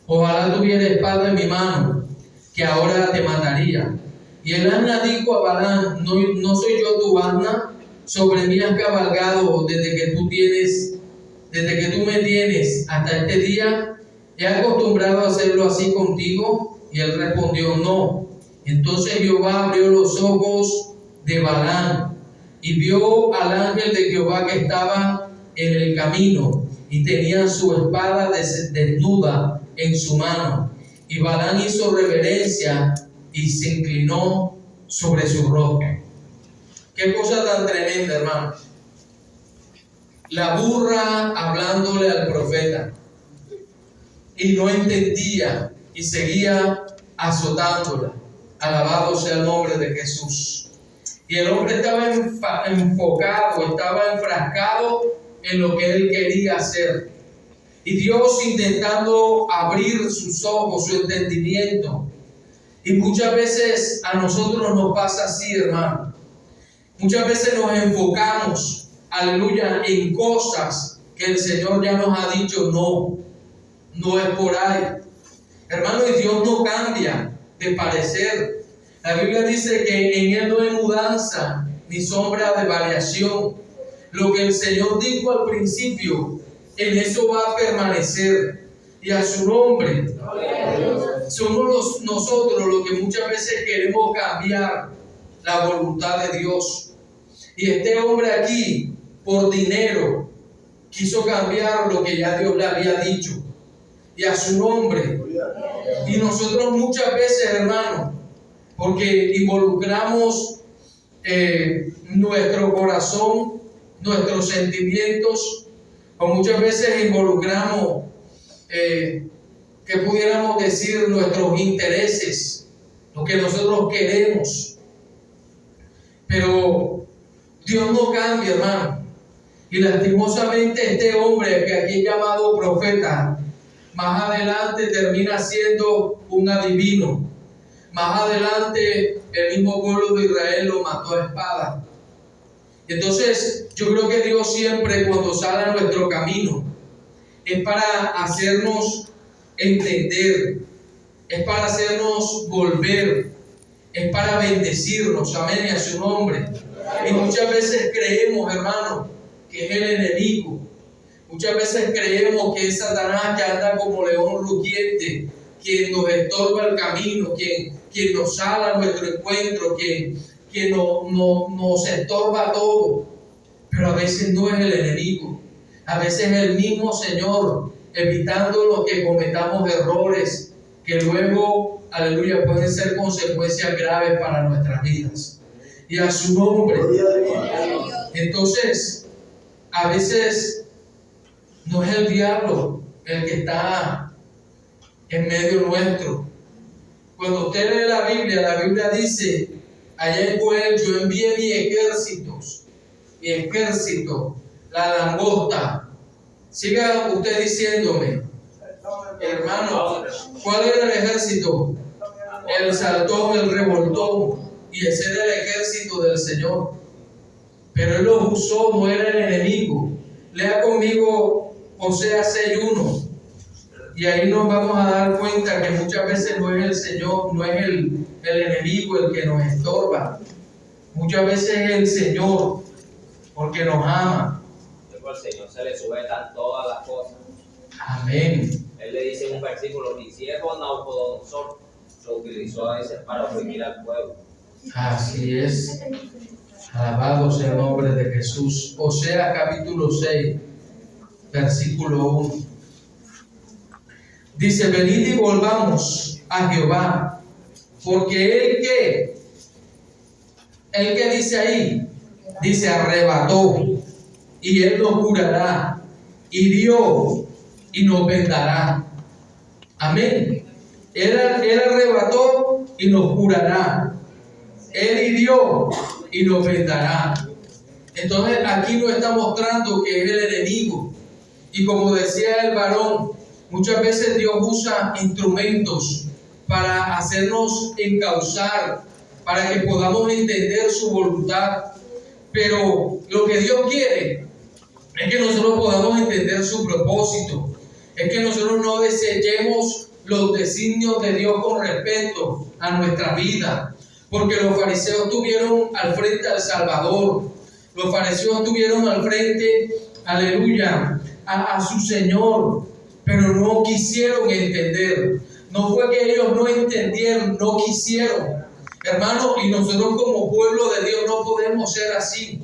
Ojalá tuviera espada en mi mano, que ahora te mataría. Y el asna dijo a Balaam: ¿no soy yo tu asna? Sobre mí has cabalgado desde que tú me tienes hasta este día. ¿He acostumbrado a hacerlo así contigo? Y él respondió: no. Entonces Jehová abrió los ojos de Balaam y vio al ángel de Jehová que estaba en el camino y tenía su espada desnuda en su mano. Y Balaam hizo reverencia y se inclinó sobre su rostro. Qué cosa tan tremenda, hermano. La burra hablándole al profeta y no entendía y seguía azotándola. Alabado sea el nombre de Jesús. Y el hombre estaba enfocado, estaba enfrascado en lo que él quería hacer. Y Dios intentando abrir sus ojos, su entendimiento. Y muchas veces a nosotros nos pasa así, hermano. Muchas veces nos enfocamos, aleluya, en cosas que el Señor ya nos ha dicho, no es por ahí. Hermano, y Dios no cambia de parecer. La Biblia dice que en Él no hay mudanza ni sombra de variación. Lo que el Señor dijo al principio, en eso va a permanecer. Y a su nombre, somos nosotros los que muchas veces queremos cambiar la voluntad de Dios. Y este hombre aquí, por dinero, quiso cambiar lo que ya Dios le había dicho. Y a su nombre. Y nosotros muchas veces, hermano, porque involucramos nuestro corazón, nuestros sentimientos, o muchas veces involucramos, que pudiéramos decir, nuestros intereses, lo que nosotros queremos. Pero Dios no cambia, hermano. Y lastimosamente este hombre que aquí es llamado profeta, más adelante termina siendo un adivino. Más adelante el mismo pueblo de Israel lo mató a espada. Entonces yo creo que Dios siempre, cuando sale a nuestro camino, es para hacernos entender, es para hacernos volver, es para bendecirnos, amén, y a su nombre. Y muchas veces creemos, hermano, que es el enemigo. Muchas veces creemos que es Satanás, que anda como león rugiente, quien nos estorba el camino, quien nos sale a nuestro encuentro, quien nos estorba todo. Pero a veces no es el enemigo, a veces es el mismo Señor, evitando que cometamos errores que luego, aleluya, pueden ser consecuencias graves para nuestras vidas. Y a su nombre. Entonces, a veces no es el diablo el que está en medio nuestro. Cuando usted lee la Biblia dice, allá en Joel, yo envié mi ejército, la langosta. Siga usted diciéndome, hermano, ¿cuál era el ejército? El saltón, el revoltón, y ese era el ejército del Señor. Pero Él los usó, no era el enemigo. Lea conmigo Oseas 6:1. Y ahí nos vamos a dar cuenta que muchas veces no es el Señor, no es el enemigo el que nos estorba. Muchas veces es el Señor, porque nos ama. Al Señor se le sujetan todas las cosas. Amén. Él le dice en un versículo, ni siervo Nabucodonosor lo utilizó a veces para oprimir al pueblo. Así es. Alabado sea el nombre de Jesús. Oseas capítulo 6, versículo 1. Dice, venid y volvamos a Jehová, porque el que dice ahí, dice, arrebató, y Él nos curará, hirió, y nos vendará. Amén. Él arrebató y nos curará. Él hirió y nos vendará. Entonces aquí nos está mostrando que es el enemigo. Y como decía el varón, muchas veces Dios usa instrumentos para hacernos encauzar, para que podamos entender su voluntad. Pero lo que Dios quiere es que nosotros podamos entender su propósito. Es que nosotros no desechemos los designios de Dios con respecto a nuestra vida. Porque los fariseos tuvieron al frente al Salvador. Los fariseos tuvieron al frente, aleluya, a su Señor. Pero no quisieron entender. No fue que ellos no entendieron, no quisieron. Hermano, y nosotros como pueblo de Dios no podemos ser así.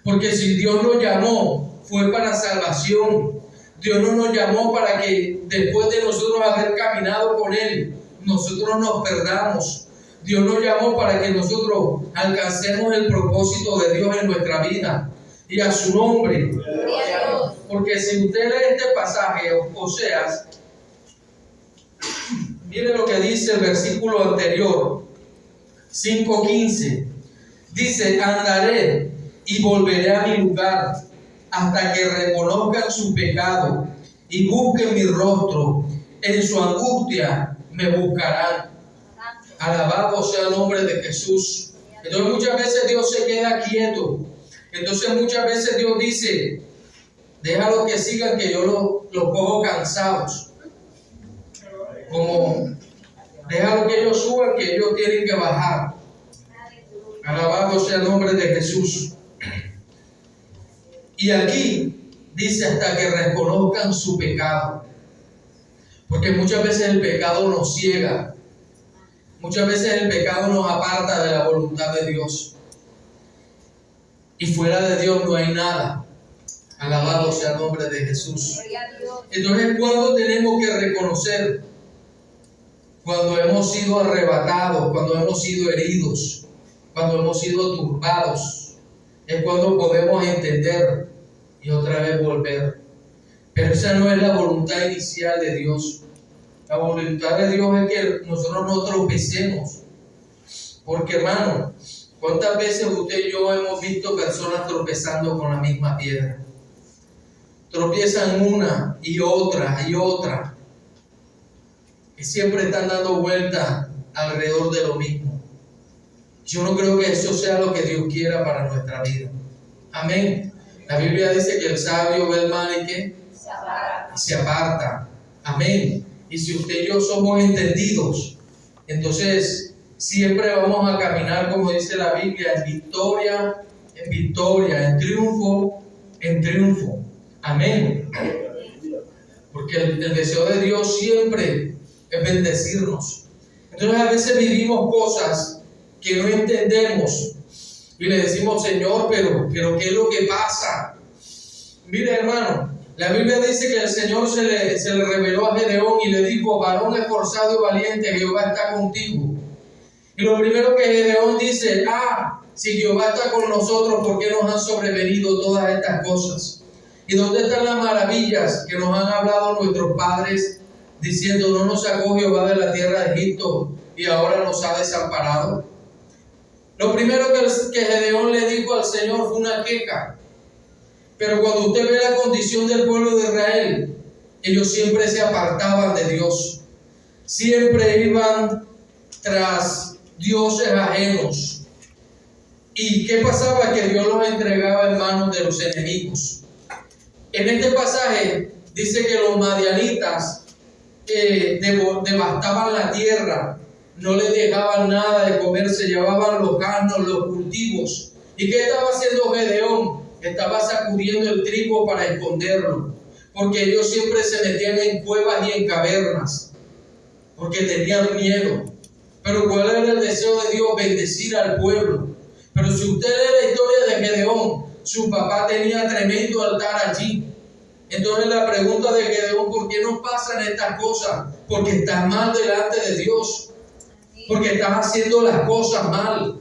Porque si Dios nos llamó, fue para salvación. Dios no nos llamó para que después de nosotros haber caminado con Él, nosotros nos perdamos. Dios nos llamó para que nosotros alcancemos el propósito de Dios en nuestra vida. Y a su nombre. Porque si usted lee este pasaje, Oseas, mire lo que dice el versículo anterior, 5:15. Dice, andaré y volveré a mi lugar, hasta que reconozcan su pecado y busquen mi rostro. En su angustia me buscarán. Alabado sea el nombre de Jesús. Entonces muchas veces Dios se queda quieto. Entonces muchas veces Dios dice, déjalo que sigan, que yo los cojo cansados. Como déjalo que ellos suban, que ellos tienen que bajar. Alabado sea el nombre de Jesús. Y aquí dice hasta que reconozcan su pecado. Porque muchas veces el pecado nos ciega. Muchas veces el pecado nos aparta de la voluntad de Dios. Y fuera de Dios no hay nada. Alabado sea el nombre de Jesús. Entonces, ¿cuándo tenemos que reconocer? Cuando hemos sido arrebatados, cuando hemos sido heridos, cuando hemos sido turbados. Es cuando podemos entender y otra vez volver. Pero esa no es la voluntad inicial de Dios. La voluntad de Dios es que nosotros no tropecemos. Porque, hermano, ¿cuántas veces usted y yo hemos visto personas tropezando con la misma piedra? Tropiezan una y otra y otra. Y siempre están dando vueltas alrededor de lo mismo. Yo no creo que eso sea lo que Dios quiera para nuestra vida. Amén. La Biblia dice que el sabio ve el mal y que se aparta. Amén. Y si usted y yo somos entendidos, entonces siempre vamos a caminar, como dice la Biblia, en victoria, en triunfo, en triunfo. Amén. Porque el deseo de Dios siempre es bendecirnos. Entonces a veces vivimos cosas que no entendemos y le decimos, Señor, pero ¿qué es lo que pasa? Mire, hermano, la Biblia dice que el Señor se le reveló a Gedeón y le dijo, varón esforzado y valiente, Jehová está contigo. Y lo primero que Gedeón dice, si Jehová está con nosotros, ¿por qué nos han sobrevenido todas estas cosas? ¿Y dónde están las maravillas que nos han hablado nuestros padres, diciendo, no nos sacó Jehová de la tierra de Egipto y ahora nos ha desamparado? Lo primero que Gedeón le dijo al Señor fue una queja. Pero cuando usted ve la condición del pueblo de Israel, ellos siempre se apartaban de Dios. Siempre iban tras dioses ajenos. ¿Y qué pasaba? Que Dios los entregaba en manos de los enemigos. En este pasaje dice que los madianitas devastaban la tierra, no les dejaban nada de comer, se llevaban los asnos, los cultivos. ¿Y qué estaba haciendo Gedeón? Estaba sacudiendo el trigo para esconderlo, porque ellos siempre se metían en cuevas y en cavernas, porque tenían miedo. Pero ¿cuál era el deseo de Dios? Bendecir al pueblo. Pero si usted lee la historia de Gedeón, su papá tenía tremendo altar allí. Entonces la pregunta de Gedeón, ¿por qué nos pasan estas cosas? Porque estás mal delante de Dios, porque estás haciendo las cosas mal.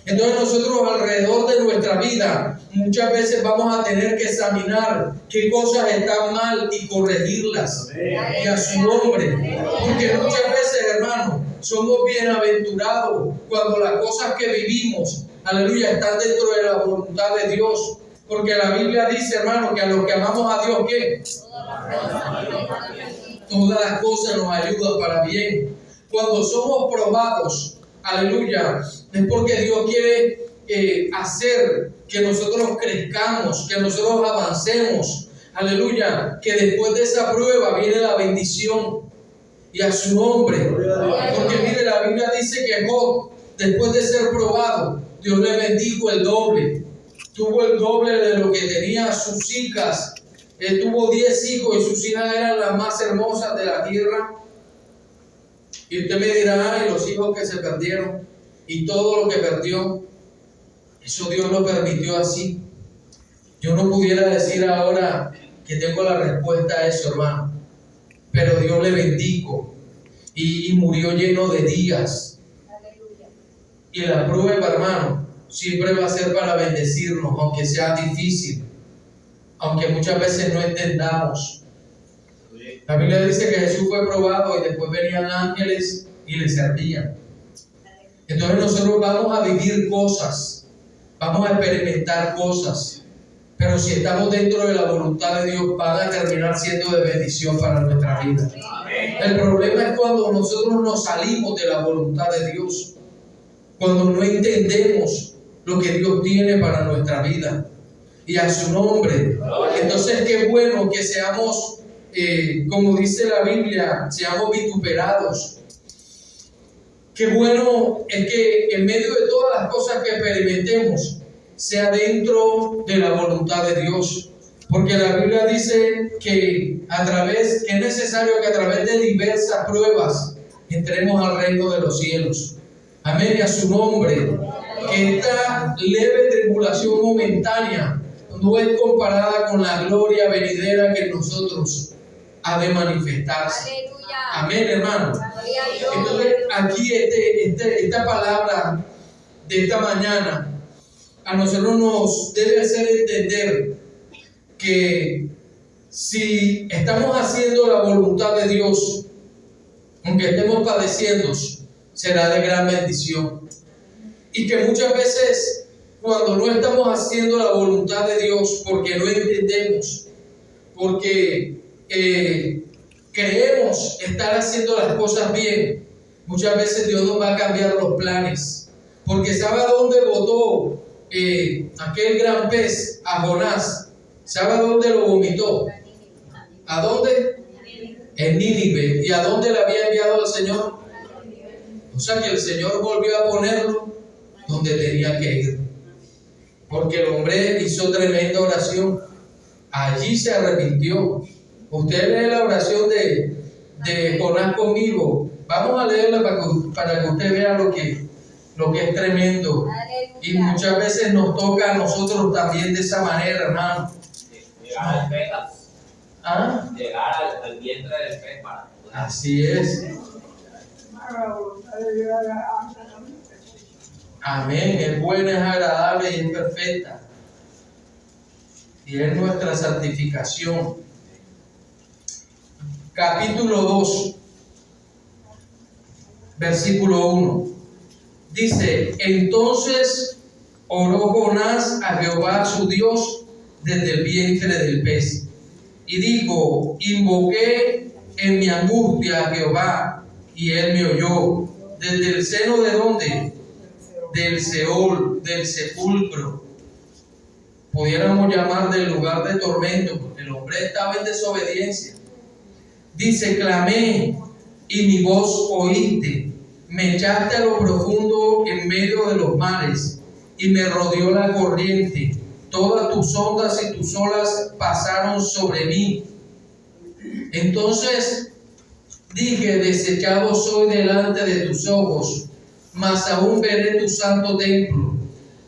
Entonces nosotros alrededor de nuestra vida muchas veces vamos a tener que examinar qué cosas están mal y corregirlas. Y a su nombre. Porque muchas veces, hermano, somos bienaventurados cuando las cosas que vivimos, aleluya, están dentro de la voluntad de Dios. Porque la Biblia dice, hermano, que a los que amamos a Dios, ¿qué? Todas las cosas nos ayudan para bien. Cuando somos probados, aleluya, es porque Dios quiere hacer que nosotros crezcamos, que nosotros avancemos, aleluya, que después de esa prueba viene la bendición y a su nombre. Porque mire, la Biblia dice que Job, después de ser probado, Dios le bendijo el doble, tuvo el doble de lo que tenía sus hijas. Él tuvo 10 hijos y sus hijas eran las más hermosas de la tierra. Y usted me dirá, y los hijos que se perdieron y todo lo que perdió, eso Dios lo permitió así. Yo no pudiera decir ahora que tengo la respuesta a eso, hermano, pero Dios le bendijo y murió lleno de días. Y la prueba, hermano, siempre va a ser para bendecirnos, aunque sea difícil, aunque muchas veces no entendamos. La Biblia dice que Jesús fue probado y después venían ángeles y le servían. Entonces nosotros vamos a vivir cosas, vamos a experimentar cosas. Pero si estamos dentro de la voluntad de Dios, van a terminar siendo de bendición para nuestra vida. El problema es cuando nosotros nos salimos de la voluntad de Dios, cuando no entendemos lo que Dios tiene para nuestra vida. Y a su nombre. Entonces, qué bueno que seamos, como dice la Biblia, seamos vituperados. Qué bueno es que en medio de todas las cosas que experimentemos, sea dentro de la voluntad de Dios. Porque la Biblia dice que es necesario que a través de diversas pruebas entremos al reino de los cielos. Amén, y a su nombre. Que esta leve tribulación momentánea no es comparada con la gloria venidera que en nosotros ha de manifestarse. Aleluya. Amén, hermano. Entonces, aquí esta palabra de esta mañana a nosotros nos debe hacer entender que si estamos haciendo la voluntad de Dios, aunque estemos padeciendo, será de gran bendición. Y que muchas veces, cuando no estamos haciendo la voluntad de Dios, porque no entendemos, porque creemos estar haciendo las cosas bien, muchas veces Dios nos va a cambiar los planes. Porque ¿sabe a dónde botó aquel gran pez a Jonás? ¿Sabe a dónde lo vomitó? ¿A dónde? En Nínive. ¿Y a dónde le había enviado el Señor? O sea que el Señor volvió a ponerlo donde tenía que ir. Porque el hombre hizo tremenda oración. Allí se arrepintió. Usted lee la oración de Jonás conmigo. Vamos a leerla para que usted vea lo que es tremendo. Y muchas veces nos toca a nosotros también de esa manera, hermano. Llegar al pez. ¿Ah? Llegar al vientre del pez para. Así es. Amén. Es buena, es agradable y es perfecta. Y es nuestra santificación. Capítulo 2, versículo 1. Dice: entonces oró Jonás a Jehová su Dios desde el vientre del pez. Y dijo: invoqué en mi angustia a Jehová, y él me oyó. ¿Desde el seno de dónde? Del Seol, del sepulcro. Pudiéramos llamar del lugar de tormento, porque el hombre estaba en desobediencia. Dice: clamé, y mi voz oíste. Me echaste a lo profundo en medio de los mares, y me rodeó la corriente. Todas tus ondas y tus olas pasaron sobre mí. Entonces dije: desechado soy delante de tus ojos, mas aún veré tu santo templo.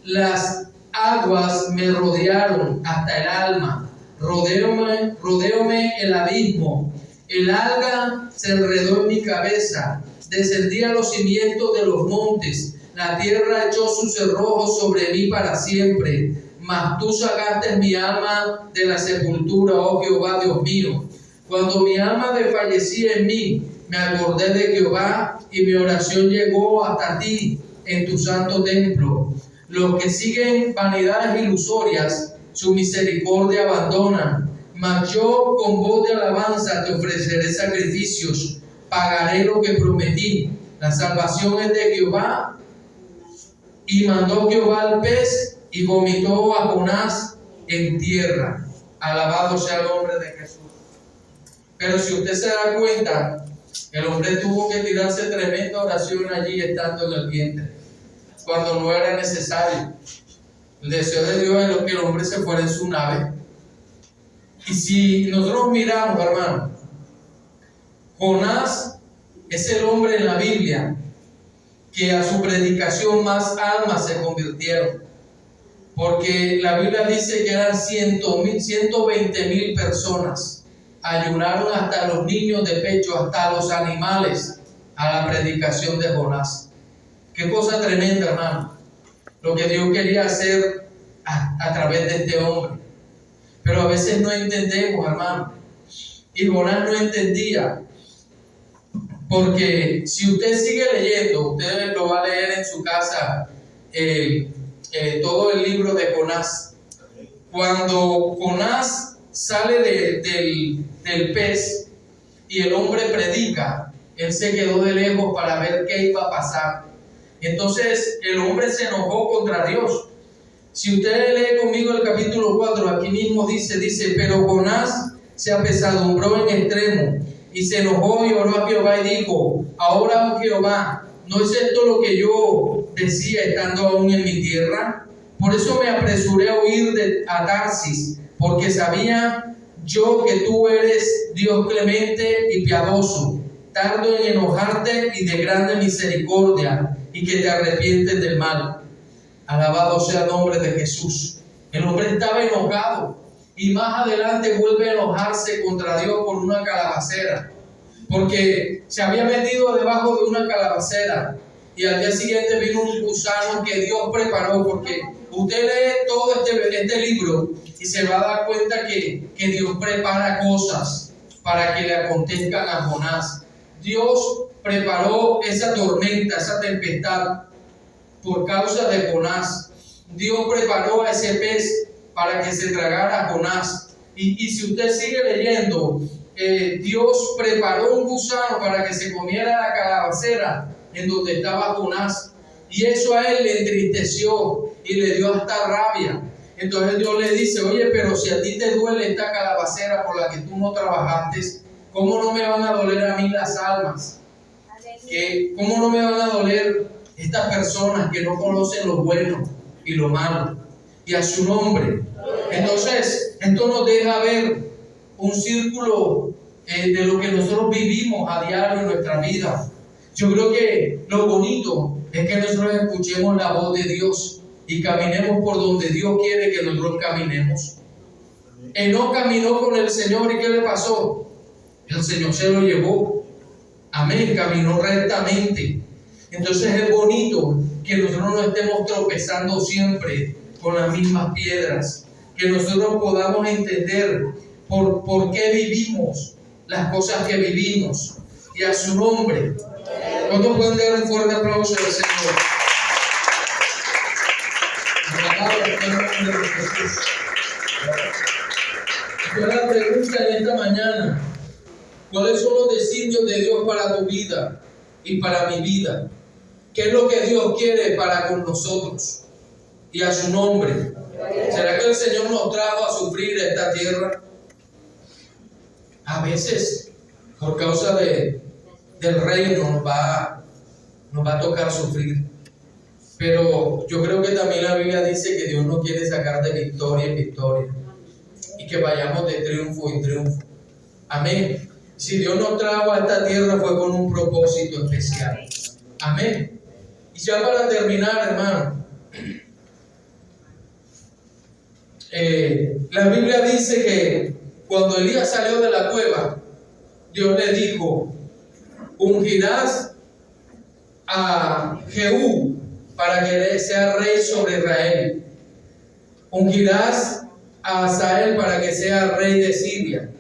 Las aguas me rodearon hasta el alma, rodeóme el abismo. El alga se enredó en mi cabeza, descendí a los cimientos de los montes. La tierra echó sus cerrojos sobre mí para siempre. Mas tú sacaste mi alma de la sepultura, oh Jehová, Dios mío. Cuando mi alma desfallecía en mí, me acordé de Jehová, y mi oración llegó hasta ti en tu santo templo. Los que siguen vanidades ilusorias, su misericordia abandonan. Mas yo con voz de alabanza te ofreceré sacrificios, pagaré lo que prometí. La salvación es de Jehová. Y mandó Jehová al pez, y vomitó a Jonás en tierra. Alabado sea el nombre de Jesús. Pero si usted se da cuenta, el hombre tuvo que tirarse tremenda oración allí estando en el vientre, cuando no era necesario. El deseo de Dios es que el hombre se fuera en su nave. Y si nosotros miramos, hermano, Jonás es el hombre en la Biblia que a su predicación más almas se convirtieron. Porque la Biblia dice que eran 120,000 personas. Ayunaron hasta los niños de pecho, hasta los animales, a la predicación de Jonás. Qué cosa tremenda, hermano, lo que Dios quería hacer a través de este hombre. Pero a veces no entendemos, hermano. Y Jonás no entendía. Porque si usted sigue leyendo, usted lo va a leer en su casa, todo el libro de Jonás. Cuando Jonás sale del pez y el hombre predica, él se quedó de lejos para ver qué iba a pasar. Entonces el hombre se enojó contra Dios. Si usted lee conmigo el capítulo 4, aquí mismo dice, pero Jonás se apesadumbró en extremo y se enojó y oró a Jehová y dijo, ahora, oh Jehová, ¿no es esto lo que yo decía estando aún en mi tierra? Por eso me apresuré a huir a Tarsis, porque sabía yo que tú eres Dios clemente y piadoso, tardo en enojarte y de grande misericordia, y que te arrepientes del mal. Alabado sea el nombre de Jesús. El hombre estaba enojado y más adelante vuelve a enojarse contra Dios por una calabacera, porque se había metido debajo de una calabacera y al día siguiente vino un gusano que Dios preparó, porque usted lee todo este libro y se va a dar cuenta que Dios prepara cosas para que le acontezcan a Jonás. Dios preparó esa tormenta, esa tempestad por causa de Jonás. Dios preparó a ese pez para que se tragara a Jonás. Y si usted sigue leyendo, Dios preparó un gusano para que se comiera la calabacera en donde estaba Jonás. Y eso a él le entristeció y le dio hasta rabia. Entonces Dios le dice, oye, pero si a ti te duele esta calabacera por la que tú no trabajaste, ¿cómo no me van a doler a mí las almas? ¿Cómo no me van a doler estas personas que no conocen lo bueno y lo malo? Y a su nombre. Entonces, esto nos deja ver un círculo de lo que nosotros vivimos a diario en nuestra vida. Yo creo que lo bonito es que nosotros escuchemos la voz de Dios y caminemos por donde Dios quiere que nosotros caminemos. Enoc caminó con el Señor, ¿y qué le pasó? El Señor se lo llevó. Amén, caminó rectamente. Entonces es bonito que nosotros no estemos tropezando siempre con las mismas piedras, que nosotros podamos entender por qué vivimos las cosas que vivimos, y a su nombre. ¿Cuántos pueden dar un fuerte aplauso al Señor? Yo la pregunta en esta mañana: ¿cuáles son los designios de Dios para tu vida y para mi vida? ¿Qué es lo que Dios quiere para con nosotros? Y a su nombre. ¿Será que el Señor nos trajo a sufrir esta tierra? A veces, por causa del reino, nos va a tocar sufrir. Pero yo creo que también la Biblia dice que Dios nos quiere sacar de victoria en victoria y que vayamos de triunfo en triunfo. Amén. Si Dios nos trajo a esta tierra fue con un propósito especial. Amén. Y ya para terminar, hermano, la Biblia dice que cuando Elías salió de la cueva, Dios le dijo: ungirás a Jehú para que sea rey sobre Israel. Ungirás a Azael para que sea rey de Siria,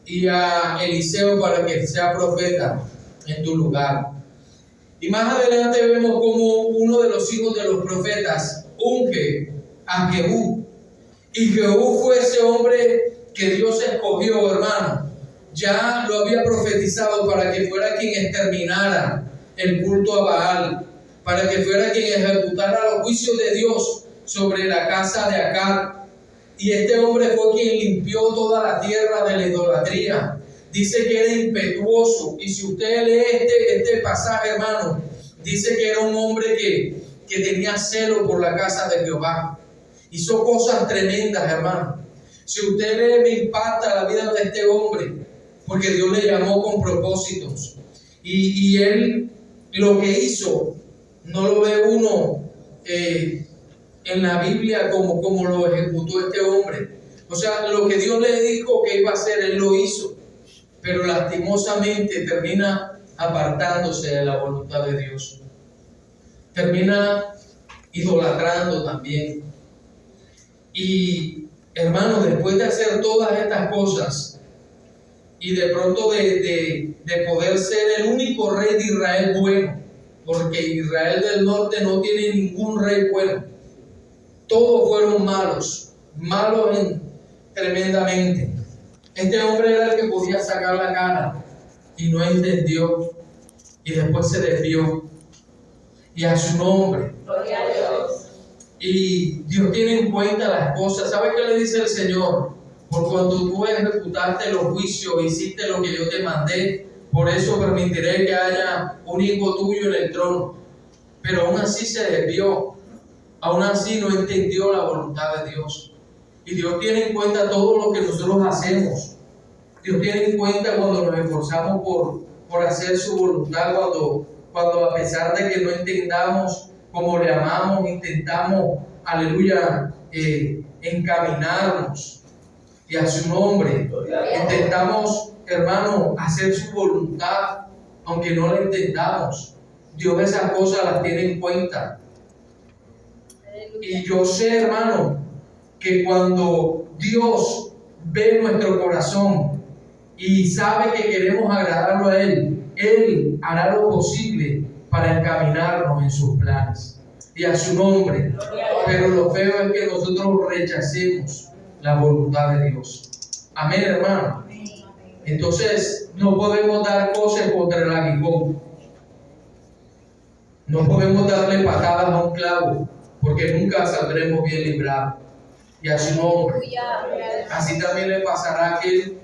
y a Eliseo para que sea profeta en tu lugar. Y más adelante vemos como uno de los hijos de los profetas unge a Jehú. Y Jehú fue ese hombre que Dios escogió, hermano. Ya lo había profetizado para que fuera quien exterminara el culto a Baal, para que fuera quien ejecutara los juicios de Dios sobre la casa de Acab. Y este hombre fue quien limpió toda la tierra de la idolatría. Dice que era impetuoso. Y si usted lee este pasaje, hermano, dice que era un hombre que tenía celo por la casa de Jehová. Hizo cosas tremendas, hermano. Si usted lee, me impacta la vida de este hombre, porque Dios le llamó con propósitos. Y él lo que hizo, no lo ve uno en la Biblia como lo ejecutó este hombre. O sea, lo que Dios le dijo que iba a hacer, él lo hizo. Pero lastimosamente termina apartándose de la voluntad de Dios. Termina idolatrando también. Y hermano, después de hacer todas estas cosas y de pronto de poder ser el único rey de Israel bueno, porque Israel del norte no tiene ningún rey bueno, todos fueron malos, tremendamente. Este hombre era el que podía sacar la cara y no entendió y después se desvió. Y a su nombre. Gloria a Dios. Y Dios tiene en cuenta las cosas. ¿Sabe qué le dice el Señor? Por cuando tú ejecutaste los juicios, hiciste lo que yo te mandé, por eso permitiré que haya un hijo tuyo en el trono. Pero aún así se desvió, aún así no entendió la voluntad de Dios. Y Dios tiene en cuenta todo lo que nosotros hacemos. Dios tiene en cuenta cuando nos esforzamos por hacer su voluntad, cuando a pesar de que no entendamos como le amamos, intentamos, aleluya, encaminarnos y a su nombre. Intentamos, hermano, hacer su voluntad, aunque no la entendamos. Dios esas cosas las tiene en cuenta. Y yo sé, hermano, que cuando Dios ve nuestro corazón y sabe que queremos agradarlo a Él hará lo posible para encaminarnos en sus planes y a su nombre. Pero lo feo es que nosotros rechacemos la voluntad de Dios. Amén, hermano. Entonces no podemos dar cosas contra el aguijón. No podemos darle patadas a un clavo, porque nunca saldremos bien librados. Y a su nombre. Así también le pasará a aquel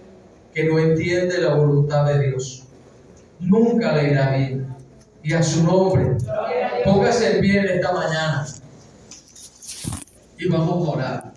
que no entiende la voluntad de Dios. Nunca le irá bien. Y a su nombre. Póngase en pie en esta mañana y vamos a orar.